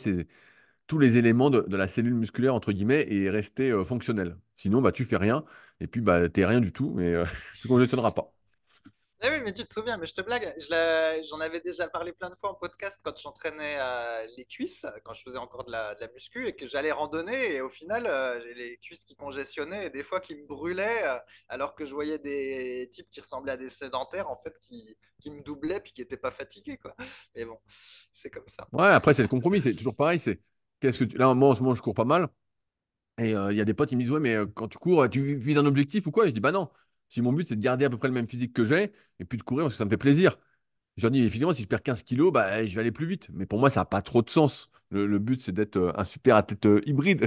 tous les éléments de la cellule musculaire, entre guillemets, et rester fonctionnel. Sinon, bah, tu fais rien, et puis bah, tu n'es rien du tout, et tu ne congestionneras pas. Eh oui, mais tu te souviens, mais je te blague, j'en avais déjà parlé plein de fois en podcast quand j'entraînais les cuisses, quand je faisais encore de la muscu et que j'allais randonner et au final, j'ai les cuisses qui congestionnaient et des fois qui me brûlaient alors que je voyais des types qui ressemblaient à des sédentaires en fait qui me doublaient puis qui n'étaient pas fatigués quoi. Mais bon, c'est comme ça. Ouais, après, c'est le compromis, c'est toujours pareil. C'est qu'est-ce que là, moi, en ce moment, je cours pas mal. Et il y a des potes qui me disent, ouais, mais quand tu cours, tu vises un objectif ou quoi? Et je dis, bah non. Si mon but, c'est de garder à peu près le même physique que j'ai, et puis de courir parce que ça me fait plaisir. Je leur dis, évidemment, si je perds 15 kilos, bah, je vais aller plus vite. Mais pour moi, ça n'a pas trop de sens. Le but, c'est d'être un super athlète hybride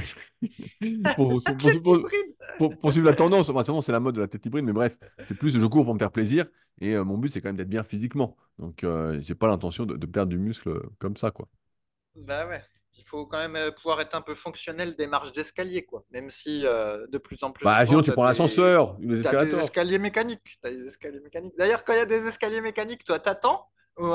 Athlète hybride. pour suivre la tendance. Enfin, c'est la mode de la tête hybride, mais bref, c'est plus je cours pour me faire plaisir. Et mon but, c'est quand même d'être bien physiquement. Donc, j'ai pas l'intention de perdre du muscle comme ça, quoi. Bah ouais. Il faut quand même pouvoir être un peu fonctionnel des marches d'escalier, quoi. Même si de plus en plus Bah, souvent, sinon, tu prends l'ascenseur ou les t'as des escalators. escaliers mécaniques. T'as des escaliers mécaniques. D'ailleurs, quand il y a des escaliers mécaniques, toi, t'attends ou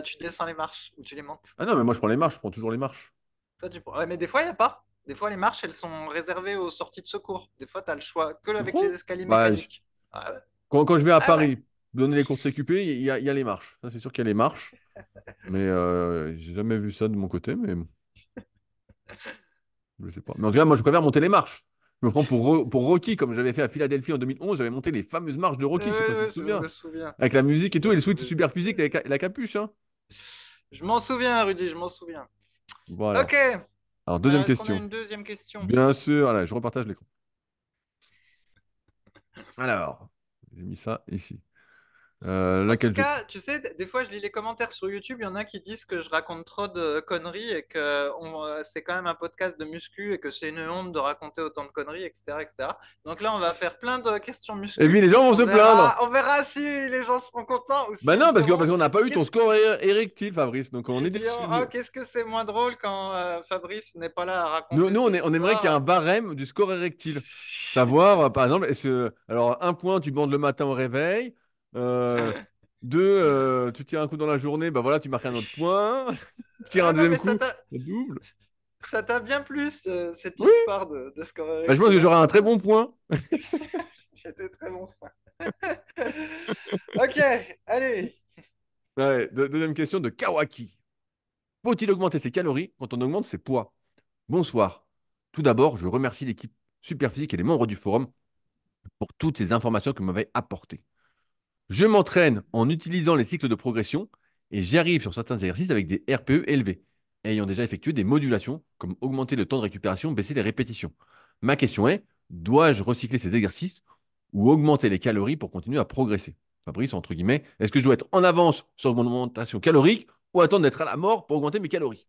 tu descends les marches ou tu les montes? Ah non, mais moi, je prends les marches, je prends toujours les marches. Toi, ouais, mais des fois, il n'y a pas. Des fois, les marches, elles sont réservées aux sorties de secours. Des fois, tu as le choix que Tu avec les crois? escaliers Bah, mécaniques. Ah ouais. quand je vais à Ah ouais. Paris donner les courses récupérées, il y a les marches. Ça, c'est sûr qu'il y a les marches. Mais j'ai jamais vu ça de mon côté, mais je sais pas. Mais en tout cas, moi, je préfère monter les marches. Je me prends pour Rocky, comme j'avais fait à Philadelphie en 2011. J'avais monté les fameuses marches de Rocky, je sais pas si tu Ouais, te je souviens. me souviens. Avec la musique et Je tout, me et les sweats souviens. super physiques, avec la capuche, hein. Je m'en souviens, Rudy, je m'en souviens. Voilà. Ok. Alors, deuxième Alors, est-ce qu'on a question. une deuxième question? Bien sûr, voilà, je repartage l'écran. Alors, j'ai mis ça ici. En tout Laquelle je... cas, tu sais, des fois, je lis les commentaires sur YouTube. Il y en a qui disent que je raconte trop de conneries et que c'est quand même un podcast de muscu et que c'est une honte de raconter autant de conneries, etc., etc. Donc là, on va faire plein de questions Et puis, muscu. les gens vont se plaindre. On verra si les gens seront contents ou Bah s'ils non, diront parce qu'on n'a pas eu ton qu'est-ce score érectile, Fabrice. Donc, on est ils diront, oh, déçus. qu'est-ce que c'est moins drôle quand Fabrice n'est pas là à raconter Nous, ses on aimerait qu'il y ait un histoires. barème du score érectile. Savoir, par exemple, alors, un point, tu bandes le matin au réveil. Euh, deux, tu tires un coup dans la journée, bah voilà, tu marques un autre point. Tu tires un Ah non, deuxième mais coup, c'est double. ça t'a bien plu, cette Oui, histoire de score bah, je pense érectile, que hein. j'aurai un très bon point. J'étais très bon. Ok, allez. Ouais, deuxième question de Kawaki. Faut-il augmenter ses calories quand on augmente ses poids? Bonsoir. Tout d'abord, je remercie l'équipe Superphysique et les membres du forum pour toutes ces informations que vous m'avez apportées. Je m'entraîne en utilisant les cycles de progression et j'y arrive sur certains exercices avec des RPE élevés, ayant déjà effectué des modulations comme augmenter le temps de récupération, baisser les répétitions. Ma question est, dois-je recycler ces exercices ou augmenter les calories pour continuer à progresser? Fabrice, entre guillemets, est-ce que je dois être en avance sur mon augmentation calorique ou attendre d'être à la mort pour augmenter mes calories?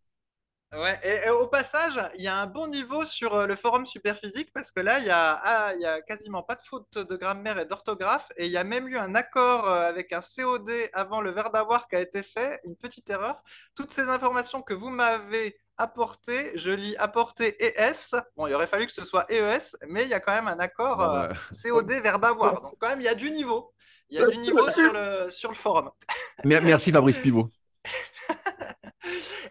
Ouais, et au passage, il y a un bon niveau sur le forum Superphysique parce que là, il y a quasiment pas de faute de grammaire et d'orthographe et il y a même eu un accord avec un COD avant le verbe avoir qui a été fait, une petite erreur. Toutes ces informations que vous m'avez apportées, je lis apporter ES. Bon, il aurait fallu que ce soit EES, mais il y a quand même un accord Bon, bah, COD verbe avoir. Donc quand même, il y a du niveau. Il y a du niveau sur le forum. Merci Fabrice Pivot.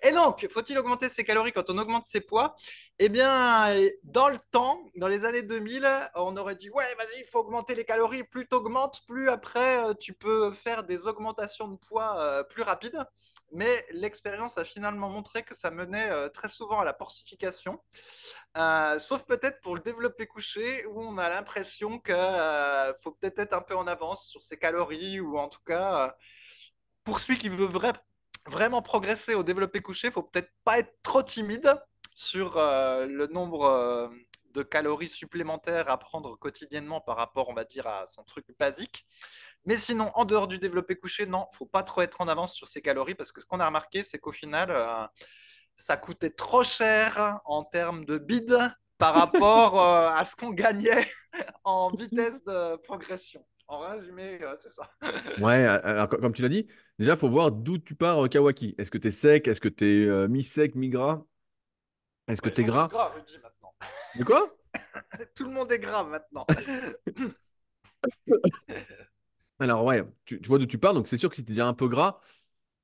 Et donc, faut-il augmenter ses calories quand on augmente ses poids? Eh bien, dans le temps, dans les années 2000, on aurait dit, ouais, vas-y, il faut augmenter les calories. Plus tu augmentes, plus après, tu peux faire des augmentations de poids plus rapides. Mais l'expérience a finalement montré que ça menait très souvent à la porcification, sauf peut-être pour le développé couché, où on a l'impression qu'il faut peut-être être un peu en avance sur ses calories, ou en tout cas, pour celui qui veut vraiment progresser au développé couché, il faut peut-être pas être trop timide sur le nombre de calories supplémentaires à prendre quotidiennement par rapport, on va dire, à son truc basique. Mais sinon, en dehors du développé couché, non, faut pas trop être en avance sur ses calories parce que ce qu'on a remarqué, c'est qu'au final, ça coûtait trop cher en termes de bide par rapport à ce qu'on gagnait en vitesse de progression. En résumé, c'est ça. Ouais, alors comme tu l'as dit, déjà, il faut voir d'où tu pars, Kawaki. Est-ce que tu es sec? Est-ce que tu es mi-sec, mi-gras? Est-ce que Ils tu es sont tous gras? gras, Rudy, maintenant. De quoi? Tout le monde est gras maintenant. Alors, ouais, tu vois d'où tu pars. Donc, c'est sûr que si tu es déjà un peu gras,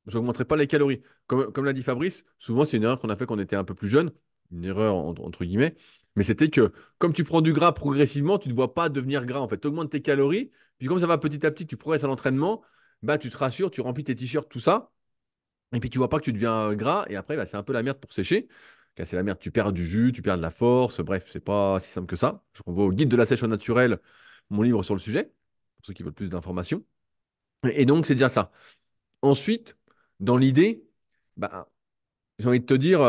je n'augmenterai pas les calories. Comme l'a dit Fabrice, souvent, c'est une erreur qu'on a fait quand on était un peu plus jeune. Une erreur entre guillemets. Mais c'était que, comme tu prends du gras progressivement, tu ne te vois pas devenir gras. En fait, tu augmentes tes calories. Puis, comme ça va petit à petit, tu progresses à l'entraînement. bah, tu te rassures, tu remplis tes t-shirts, tout ça. Et puis tu vois pas que tu deviens gras. Et après, bah, c'est un peu la merde pour sécher. Car c'est la merde, tu perds du jus, tu perds de la force. Bref, c'est pas si simple que ça. Je renvoie au guide de la sèche au naturel, mon livre sur le sujet, pour ceux qui veulent plus d'informations. Et donc, c'est déjà ça. Ensuite, dans l'idée, bah, j'ai envie de te dire,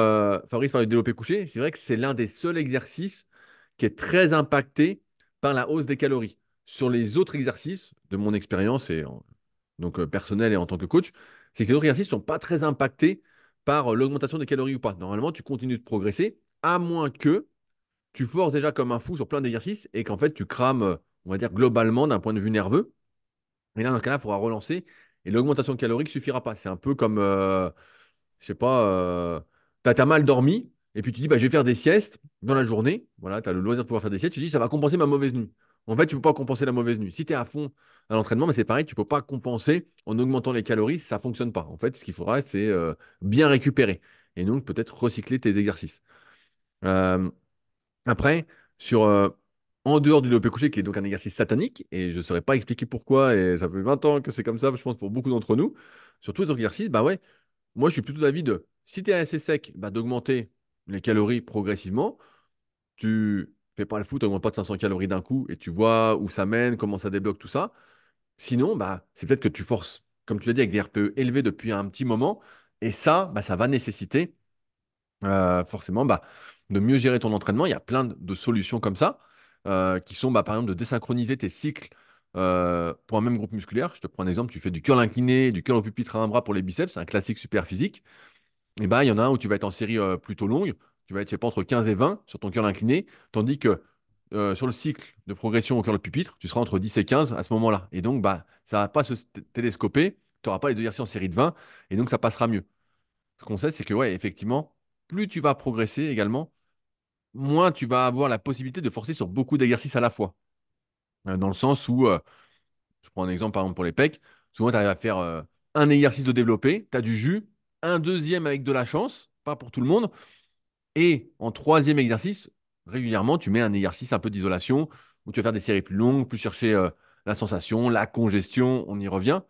Fabrice parlait de développé couché, c'est vrai que c'est l'un des seuls exercices qui est très impacté par la hausse des calories. Sur les autres exercices, de mon expérience donc personnelle et en tant que coach, c'est que les autres exercices ne sont pas très impactés par l'augmentation des calories ou pas. Normalement, tu continues de progresser, à moins que tu forces déjà comme un fou sur plein d'exercices et qu'en fait, tu crames, on va dire, globalement d'un point de vue nerveux. Et là, dans ce cas-là, il faudra relancer et l'augmentation calorique ne suffira pas. C'est un peu comme, je sais pas, t'as mal dormi, et puis tu dis, bah, je vais faire des siestes dans la journée. Voilà, tu as le loisir de pouvoir faire des siestes. Tu dis, ça va compenser ma mauvaise nuit. En fait, tu ne peux pas compenser la mauvaise nuit. Si tu es à fond à l'entraînement, mais c'est pareil, tu ne peux pas compenser en augmentant les calories, ça ne fonctionne pas. En fait, ce qu'il faudra, c'est bien récupérer. Et donc, peut-être recycler tes exercices. Euh, après, sur, en dehors du développé couché, qui est donc un exercice satanique, et je ne saurais pas expliquer pourquoi, et ça fait 20 ans que c'est comme ça, je pense, pour beaucoup d'entre nous, sur tous les autres exercices, bah ouais, moi, je suis plutôt d'avis de, si tu es assez sec, bah, d'augmenter les calories progressivement. Tu fais pas le foot, tu n'augmentes pas de 500 calories d'un coup et tu vois où ça mène, comment ça débloque tout ça. Sinon, bah, c'est peut-être que tu forces, comme tu l'as dit, avec des RPE élevés depuis un petit moment. Et ça, bah, ça va nécessiter forcément bah, de mieux gérer ton entraînement. Il y a plein de solutions comme ça qui sont, bah, par exemple, de désynchroniser tes cycles pour un même groupe musculaire. Je te prends un exemple, tu fais du curl incliné, du curl au pupitre à un bras pour les biceps, c'est un classique super physique. Et bah, il y en a un où tu vas être en série plutôt longue, tu vas être, je sais pas, entre 15 et 20 sur ton curl incliné, tandis que sur le cycle de progression au curl pupitre, tu seras entre 10 et 15 à ce moment-là. Et donc, bah, ça va pas se télescoper, tu n'auras pas les deux exercices en série de 20, et donc ça passera mieux. Ce qu'on sait, c'est que, ouais, effectivement, plus tu vas progresser également, moins tu vas avoir la possibilité de forcer sur beaucoup d'exercices à la fois. Dans le sens où, je prends un exemple par exemple pour les pecs, souvent tu arrives à faire un exercice de développé, tu as du jus, un deuxième avec de la chance, pas pour tout le monde, et en troisième exercice, régulièrement, tu mets un exercice un peu d'isolation où tu vas faire des séries plus longues, plus chercher la sensation, la congestion, on y revient,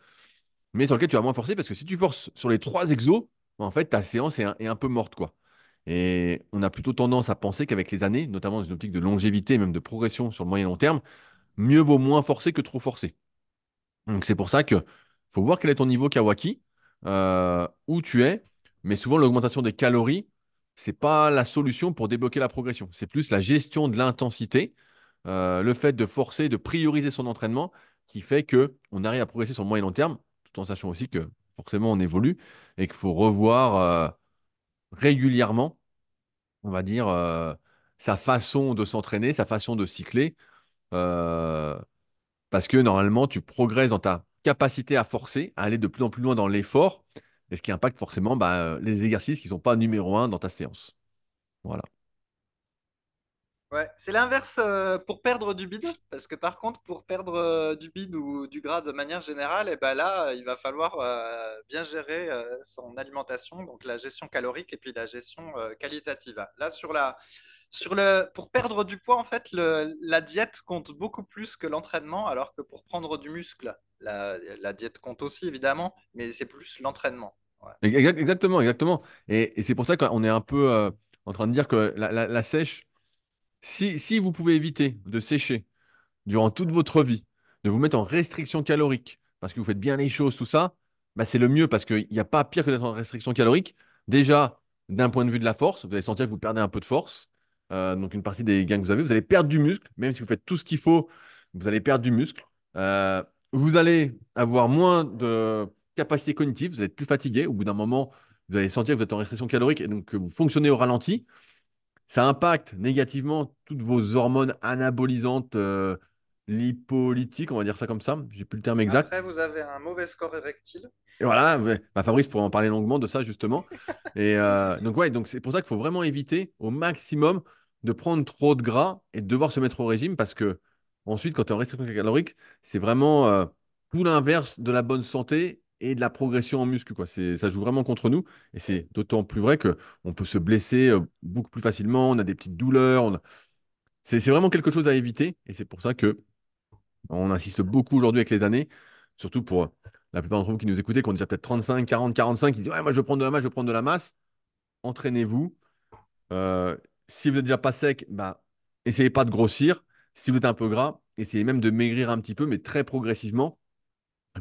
mais sur lequel tu vas moins forcer parce que si tu forces sur les trois exos, en fait, ta séance est un peu morte, quoi. Et on a plutôt tendance à penser qu'avec les années, notamment dans une optique de longévité et même de progression sur le moyen long terme, mieux vaut moins forcer que trop forcer. Donc c'est pour ça que faut voir quel est ton niveau Kawaki, où tu es, mais souvent l'augmentation des calories, c'est pas la solution pour débloquer la progression. C'est plus la gestion de l'intensité, le fait de forcer, de prioriser son entraînement, qui fait que on arrive à progresser sur le moyen long terme, tout en sachant aussi que forcément on évolue et qu'il faut revoir régulièrement, on va dire, sa façon de s'entraîner, sa façon de cycler. euh, Parce que normalement, tu progresses dans ta capacité à forcer, à aller de plus en plus loin dans l'effort, et ce qui impacte forcément bah, les exercices qui ne sont pas numéro un dans ta séance. Voilà. Ouais, c'est l'inverse pour perdre du bide, parce que par contre, pour perdre du bide ou du gras de manière générale, et ben là, il va falloir bien gérer son alimentation, donc la gestion calorique et puis la gestion qualitative. Là, pour perdre du poids, en fait, la diète compte beaucoup plus que l'entraînement, alors que pour prendre du muscle, la diète compte aussi évidemment, mais c'est plus l'entraînement. Ouais. Exactement, exactement. Et c'est pour ça qu'on est un peu en train de dire que la sèche, si vous pouvez éviter de sécher, durant toute votre vie, de vous mettre en restriction calorique, parce que vous faites bien les choses, tout ça, bah c'est le mieux parce qu'il n'y a pas pire que d'être en restriction calorique. Déjà, d'un point de vue de la force, vous allez sentir que vous perdez un peu de force. Donc, une partie des gains que vous allez perdre du muscle, même si vous faites tout ce qu'il faut, vous allez perdre du muscle. Euh, vous allez avoir moins de capacité cognitive, vous allez être plus fatigué. Au bout d'un moment, vous allez sentir que vous êtes en restriction calorique et donc que vous fonctionnez au ralenti. Ça impacte négativement toutes vos hormones anabolisantes, lipolytiques, on va dire ça comme ça. J'ai plus le terme exact. Après, vous avez un mauvais score érectile. Et voilà, ouais. Bah, Fabrice pourrait en parler longuement de ça justement. Et donc ouais, donc c'est pour ça qu'il faut vraiment éviter au maximum de prendre trop de gras et de devoir se mettre au régime parce que ensuite, quand tu es en restriction calorique, c'est vraiment tout l'inverse de la bonne santé et de la progression en muscu, quoi. Ça joue vraiment contre nous et c'est d'autant plus vrai que on peut se blesser beaucoup plus facilement. On a des petites douleurs. C'est vraiment quelque chose à éviter et c'est pour ça que on insiste beaucoup aujourd'hui avec les années, surtout pour la plupart d'entre vous qui nous écoutez, qui ont déjà peut-être 35, 40, 45, qui disent ouais, moi je veux prendre de la masse, je veux prendre de la masse. Entraînez-vous. Euh, Si vous n'êtes déjà pas sec, bah, essayez pas de grossir. Si vous êtes un peu gras, essayez même de maigrir un petit peu, mais très progressivement,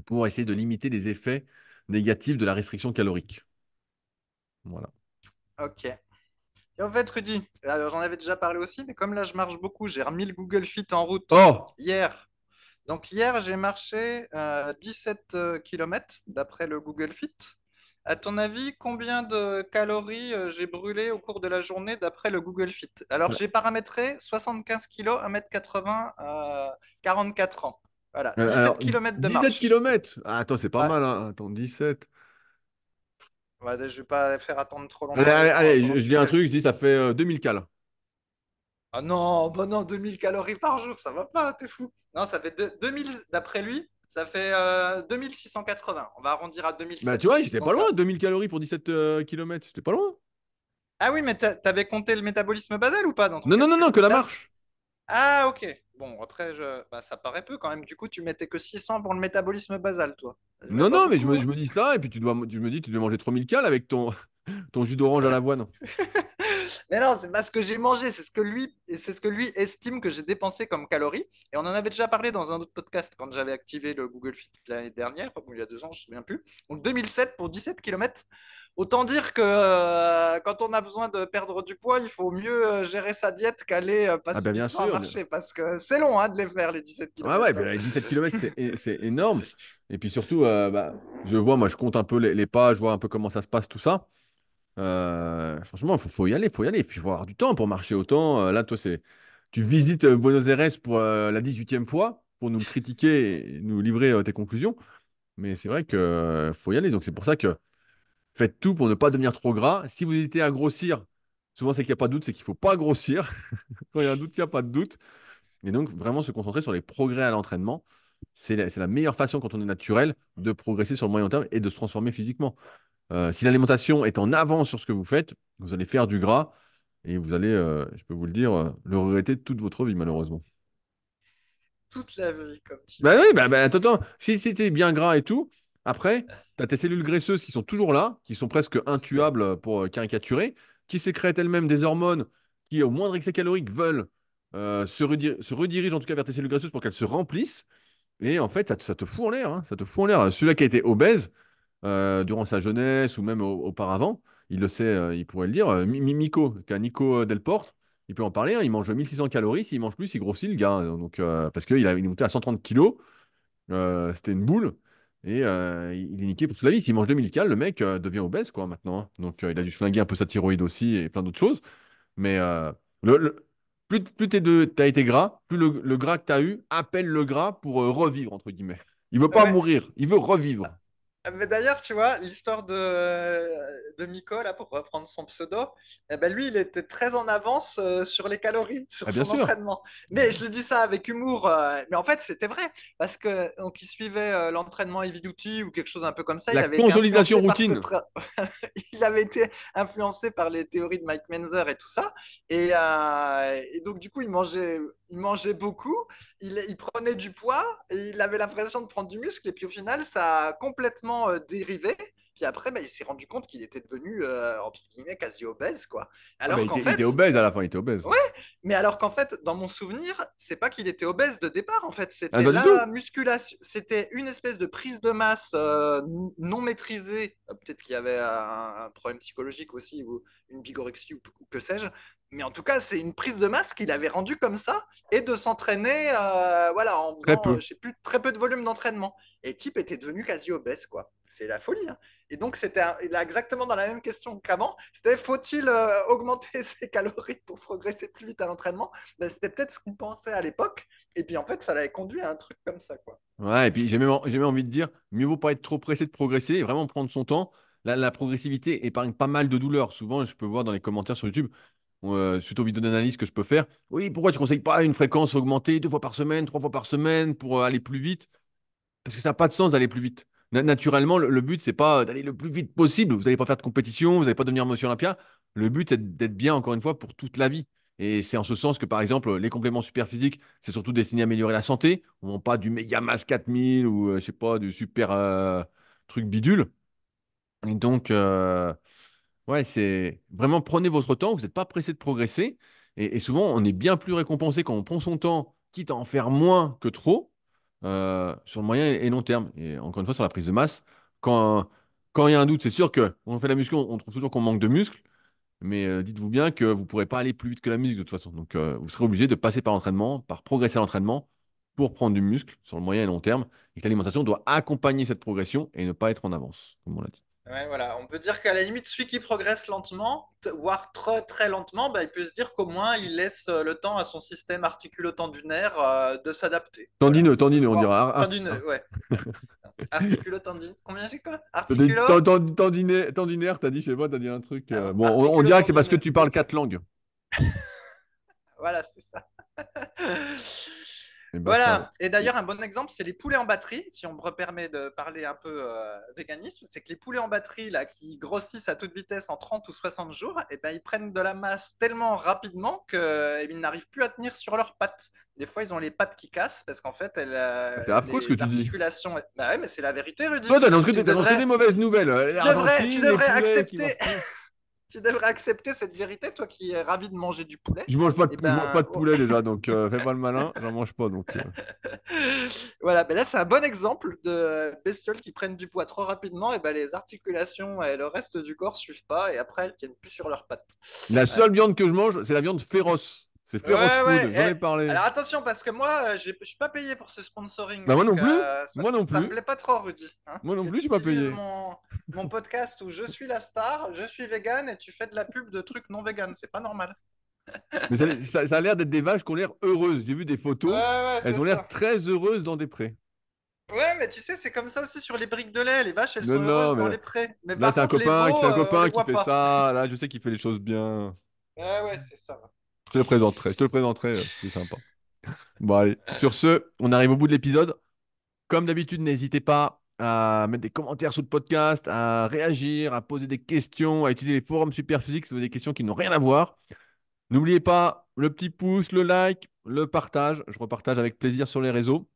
pour essayer de limiter les effets négatifs de la restriction calorique. Voilà. Ok. Et en fait, Rudy, j'en avais déjà parlé aussi, mais comme là, je marche beaucoup, j'ai remis le Google Fit en route Oh! hier. Donc hier, j'ai marché 17 km d'après le Google Fit. À ton avis, combien de calories j'ai brûlé au cours de la journée d'après le Google Fit? Alors, j'ai paramétré 75 kilos, 1m80, 44 ans. Voilà, 17 Alors, km de 17 marche. kilomètres. Ah, attends, c'est pas Ouais, mal, hein. Attends, 17. ouais, je vais pas faire attendre trop Allez, longtemps les allez, gens allez, pendant que je tu dis un truc, calcules. je dis ça fait 2000 cales. Ah non, bah non, 2000 calories par jour, ça va pas, t'es fou. Non, ça fait 2000, d'après lui, ça fait 2680. On va arrondir à Bah, tu 2007. vois, j'étais pas Donc, loin, 2000 calories pour 17 kilomètres. J'étais pas loin. ah oui, mais t'avais compté le métabolisme basal ou pas dans ton Non, non, non, non, calcul? que la Là, marche. ah ok. Bon, après, bah, ça paraît peu quand même. Du coup, tu mettais que 600 pour le métabolisme basal, toi. Ça fait Non, pas non, mais je beaucoup, me, hein. je me dis ça, et puis tu me dis, tu devais manger 3000 cales avec ton jus d'orange à l'avoine. Mais non, c'est pas ce que j'ai mangé, c'est ce que lui estime que j'ai dépensé comme calories. Et on en avait déjà parlé dans un autre podcast quand j'avais activé le Google Fit l'année dernière, bon, il y a 2 ans, je ne me souviens plus. Donc 2007 pour 17 km. Autant dire que quand on a besoin de perdre du poids, il faut mieux gérer sa diète qu'aller Ah, passer ben du bien temps à sûr. marcher parce que c'est long hein, de les faire, les 17 Ouais, ouais, km. puis, 17 kilomètres, c'est énorme. Et puis surtout, bah, je vois, moi, je compte un peu les pas, je vois un peu comment ça se passe, tout ça. Franchement, faut y aller, faut y aller. Puis il faut avoir du temps pour marcher autant. Là, toi, tu visites Buenos Aires pour la 18e fois pour nous le critiquer et nous livrer tes conclusions. Mais c'est vrai que faut y aller. Donc c'est pour ça que faites tout pour ne pas devenir trop gras. Si vous hésitez à grossir, souvent c'est qu'il n'y a pas de doute, c'est qu'il ne faut pas grossir. Quand il y a un doute, il n'y a pas de doute. Et donc vraiment se concentrer sur les progrès à l'entraînement. C'est la meilleure façon quand on est naturel de progresser sur le moyen terme et de se transformer physiquement. Si l'alimentation est en avance sur ce que vous faites, vous allez faire du gras et vous allez, je peux vous le dire, le regretter toute votre vie malheureusement. Toute la vie, comme tu Bah dis. oui, bah, attends, attends. Si tu es bien gras et tout, après, tu as tes cellules graisseuses qui sont toujours là, qui sont presque Je sais. intuables pour caricaturer, qui sécrètent elles-mêmes des hormones qui, au moindre excès calorique, veulent se redirigent en tout cas vers tes cellules graisseuses pour qu'elles se remplissent. Et en fait, ça te fout en l'air, hein, ça te fout en l'air. Celui-là qui a été obèse durant sa jeunesse ou même auparavant, il le sait, il pourrait le dire. Miko, qui a Nico Delporte, il peut en parler, hein, il mange 1600 calories. S'il mange plus, il grossit le gars, hein. Donc, parce il est monté à 130 kilos. C'était une boule. Et il est niqué pour toute la vie. S'il mange 2000 calories, le mec devient obèse, quoi, maintenant, hein. Donc, il a dû flinguer un peu sa thyroïde aussi et plein d'autres choses. Mais le, le- plus t'as été gras, plus le gras que tu as eu appelle le gras pour revivre, entre guillemets. Il veut pas Ouais. mourir, il veut revivre. Mais d'ailleurs, tu vois, l'histoire de Miko, là, pour reprendre son pseudo, eh ben lui, il était très en avance sur les calories, sur Ah, bien son sûr. entraînement. Mais je le dis ça avec humour, mais en fait, c'était vrai, parce que donc, il suivait l'entraînement Heavy Duty ou quelque chose un peu comme ça. La Il avait été consolidation influencé par routine. il avait été influencé par les théories de Mike Menzer et tout ça. Et donc, du coup, il mangeait beaucoup, il prenait du poids, et il avait l'impression de prendre du muscle, et puis au final, ça a complètement dérivé. Puis après, bah, il s'est rendu compte qu'il était devenu, entre guillemets, quasi obèse, quoi. Ah, bah, Alors qu'en il était fait, obèse à la fin, il était obèse. ouais, mais alors qu'en fait, dans mon souvenir, c'est pas qu'il était obèse de départ, en fait, Ah, c'était pas du la tout. musculation, c'était une espèce de prise de masse non maîtrisée. Peut-être qu'il y avait un problème psychologique aussi, ou une bigorexie, ou que sais-je. Mais en tout cas, c'est une prise de masse qu'il avait rendue comme ça, et de s'entraîner, voilà, en Très faisant, peu. je sais plus, très peu de volume d'entraînement. Et type était devenu quasi obèse, quoi. C'est la folie, hein. Et donc, il a exactement dans la même question qu'avant. C'était faut-il augmenter ses calories pour progresser plus vite à l'entraînement? Ben, c'était peut-être ce qu'on pensait à l'époque. Et puis, en fait, ça l'avait conduit à un truc comme ça, quoi. Ouais, et puis j'ai même envie de dire, mieux vaut pas être trop pressé de progresser et vraiment prendre son temps. La progressivité épargne pas mal de douleurs. Souvent, je peux voir dans les commentaires sur YouTube, suite aux vidéos d'analyse que je peux faire, oui, pourquoi tu conseilles pas une fréquence augmentée 2 fois par semaine, 3 fois par semaine pour aller plus vite? Parce que ça n'a pas de sens d'aller plus vite. Naturellement, le but, c'est pas d'aller le plus vite possible. Vous n'allez pas faire de compétition, vous n'allez pas devenir Monsieur Olympia. Le but, c'est d'être bien, encore une fois, pour toute la vie. Et c'est en ce sens que, par exemple, les compléments super physiques, c'est surtout destiné à améliorer la santé. On vend pas du méga mass 4000 ou, je sais pas, du super truc bidule. Et donc, ouais, c'est vraiment prenez votre temps. Vous n'êtes pas pressé de progresser. Et souvent, on est bien plus récompensé quand on prend son temps, quitte à en faire moins que trop, sur le moyen et long terme. Et encore une fois, sur la prise de masse, quand, quand il y a un doute, c'est sûr que quand on fait la muscu, on trouve toujours qu'on manque de muscles. Mais dites-vous bien que vous ne pourrez pas aller plus vite que la musique de toute façon. Donc, vous serez obligé de passer par l'entraînement, par progresser à l'entraînement pour prendre du muscle sur le moyen et long terme. Et que l'alimentation doit accompagner cette progression et ne pas être en avance, comme on l'a dit. Ouais, voilà. On peut dire qu'à la limite, celui qui progresse lentement, voire très, très lentement, bah, il peut se dire qu'au moins il laisse le temps à son système articulo-tendinaire de s'adapter. Voilà. Tendineux, on Voire dira. tendineux, ouais. Articulo-tendinaire. Combien j'ai quoi? Articulo? Tendinaire, t'as dit, je sais pas, t'as dit un truc. Bon, on dirait que c'est parce que Articulo-tendineux. tu parles Ok. 4 langues. Voilà, c'est ça. Et bah ça. Voilà. Et d'ailleurs, un bon exemple, c'est les poulets en batterie. Si on me permet de parler un peu véganisme, c'est que les poulets en batterie là, qui grossissent à toute vitesse en 30 ou 60 jours, eh ben, ils prennent de la masse tellement rapidement qu'ils n'arrivent plus à tenir sur leurs pattes. Des fois, ils ont les pattes qui cassent parce qu'en fait, C'est affreux ce que les tu dis. articulations. Bah ouais, mais c'est la vérité, Rudy. Toi, Tu t'annonces que des devrais, mauvaises nouvelles. tu L'Argentine, les devrais poulets qui accepter, marchent plus. tu devrais accepter cette vérité, toi qui es ravi de manger du poulet. Eh Je mange pas ben, de poulet déjà, donc fais pas le malin, j'en mange pas. Donc, voilà, ben là c'est un bon exemple de bestioles qui prennent du poids trop rapidement, et ben les articulations et le reste du corps suivent pas et après elles tiennent plus sur leurs pattes. la Ouais, seule viande que je mange, c'est la viande féroce. C'est féroce ouais. food, j'en ai parlé. Alors attention parce que moi je suis pas payé pour ce sponsoring, Bah moi non donc plus, ça, moi non ça me plus, plaît pas trop, Rudy, hein, moi non que plus, je tu suis pas utilises payé. mon podcast où je suis la star, je suis vegan et tu fais de la pub de trucs non vegan, c'est pas normal. Mais ça a l'air d'être des vaches qui ont l'air heureuses. J'ai vu des Ouais, photos, ouais, elles c'est ont l'air ça. très heureuses dans des prés. Ouais, mais tu sais, c'est comme ça aussi sur les briques de lait. Les vaches, elles Non, sont non, heureuses mais dans les prés. Mais là, par contre, les veaux, c'est un on les copain qui voit fait pas. ça. Là, je sais qu'il fait les choses bien. Ouais, ouais, c'est ça. Je te le présenterai, c'était sympa. Bon, allez. Sur ce, on arrive au bout de l'épisode. Comme d'habitude, n'hésitez pas à mettre des commentaires sous le podcast, à réagir, à poser des questions, à utiliser les forums Superphysique si vous avez des questions qui n'ont rien à voir. N'oubliez pas le petit pouce, le like, le partage. Je repartage avec plaisir sur les réseaux.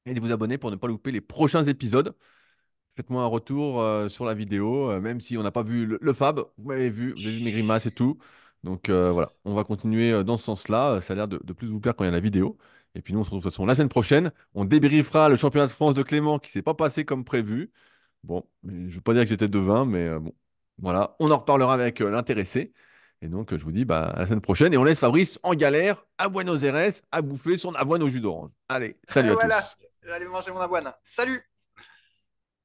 Et de vous abonner pour ne pas louper les prochains épisodes. Faites-moi un retour sur la vidéo, même si on n'a pas vu le Fab. Vous avez vu mes grimaces et tout. Donc voilà, on va continuer dans ce sens-là. Ça a l'air de plus vous plaire quand il y a la vidéo. Et puis nous, on se retrouve de toute façon la semaine prochaine. On débriefera le championnat de France de Clément qui s'est pas passé comme prévu. Bon, je ne veux pas dire que j'étais devin, mais bon, voilà. On en reparlera avec l'intéressé. Et donc, je vous dis bah, à la semaine prochaine. Et on laisse Fabrice en galère à Buenos Aires à bouffer son avoine au jus d'orange. Allez, salut à Voilà, tous. j'allais manger mon avoine. Salut!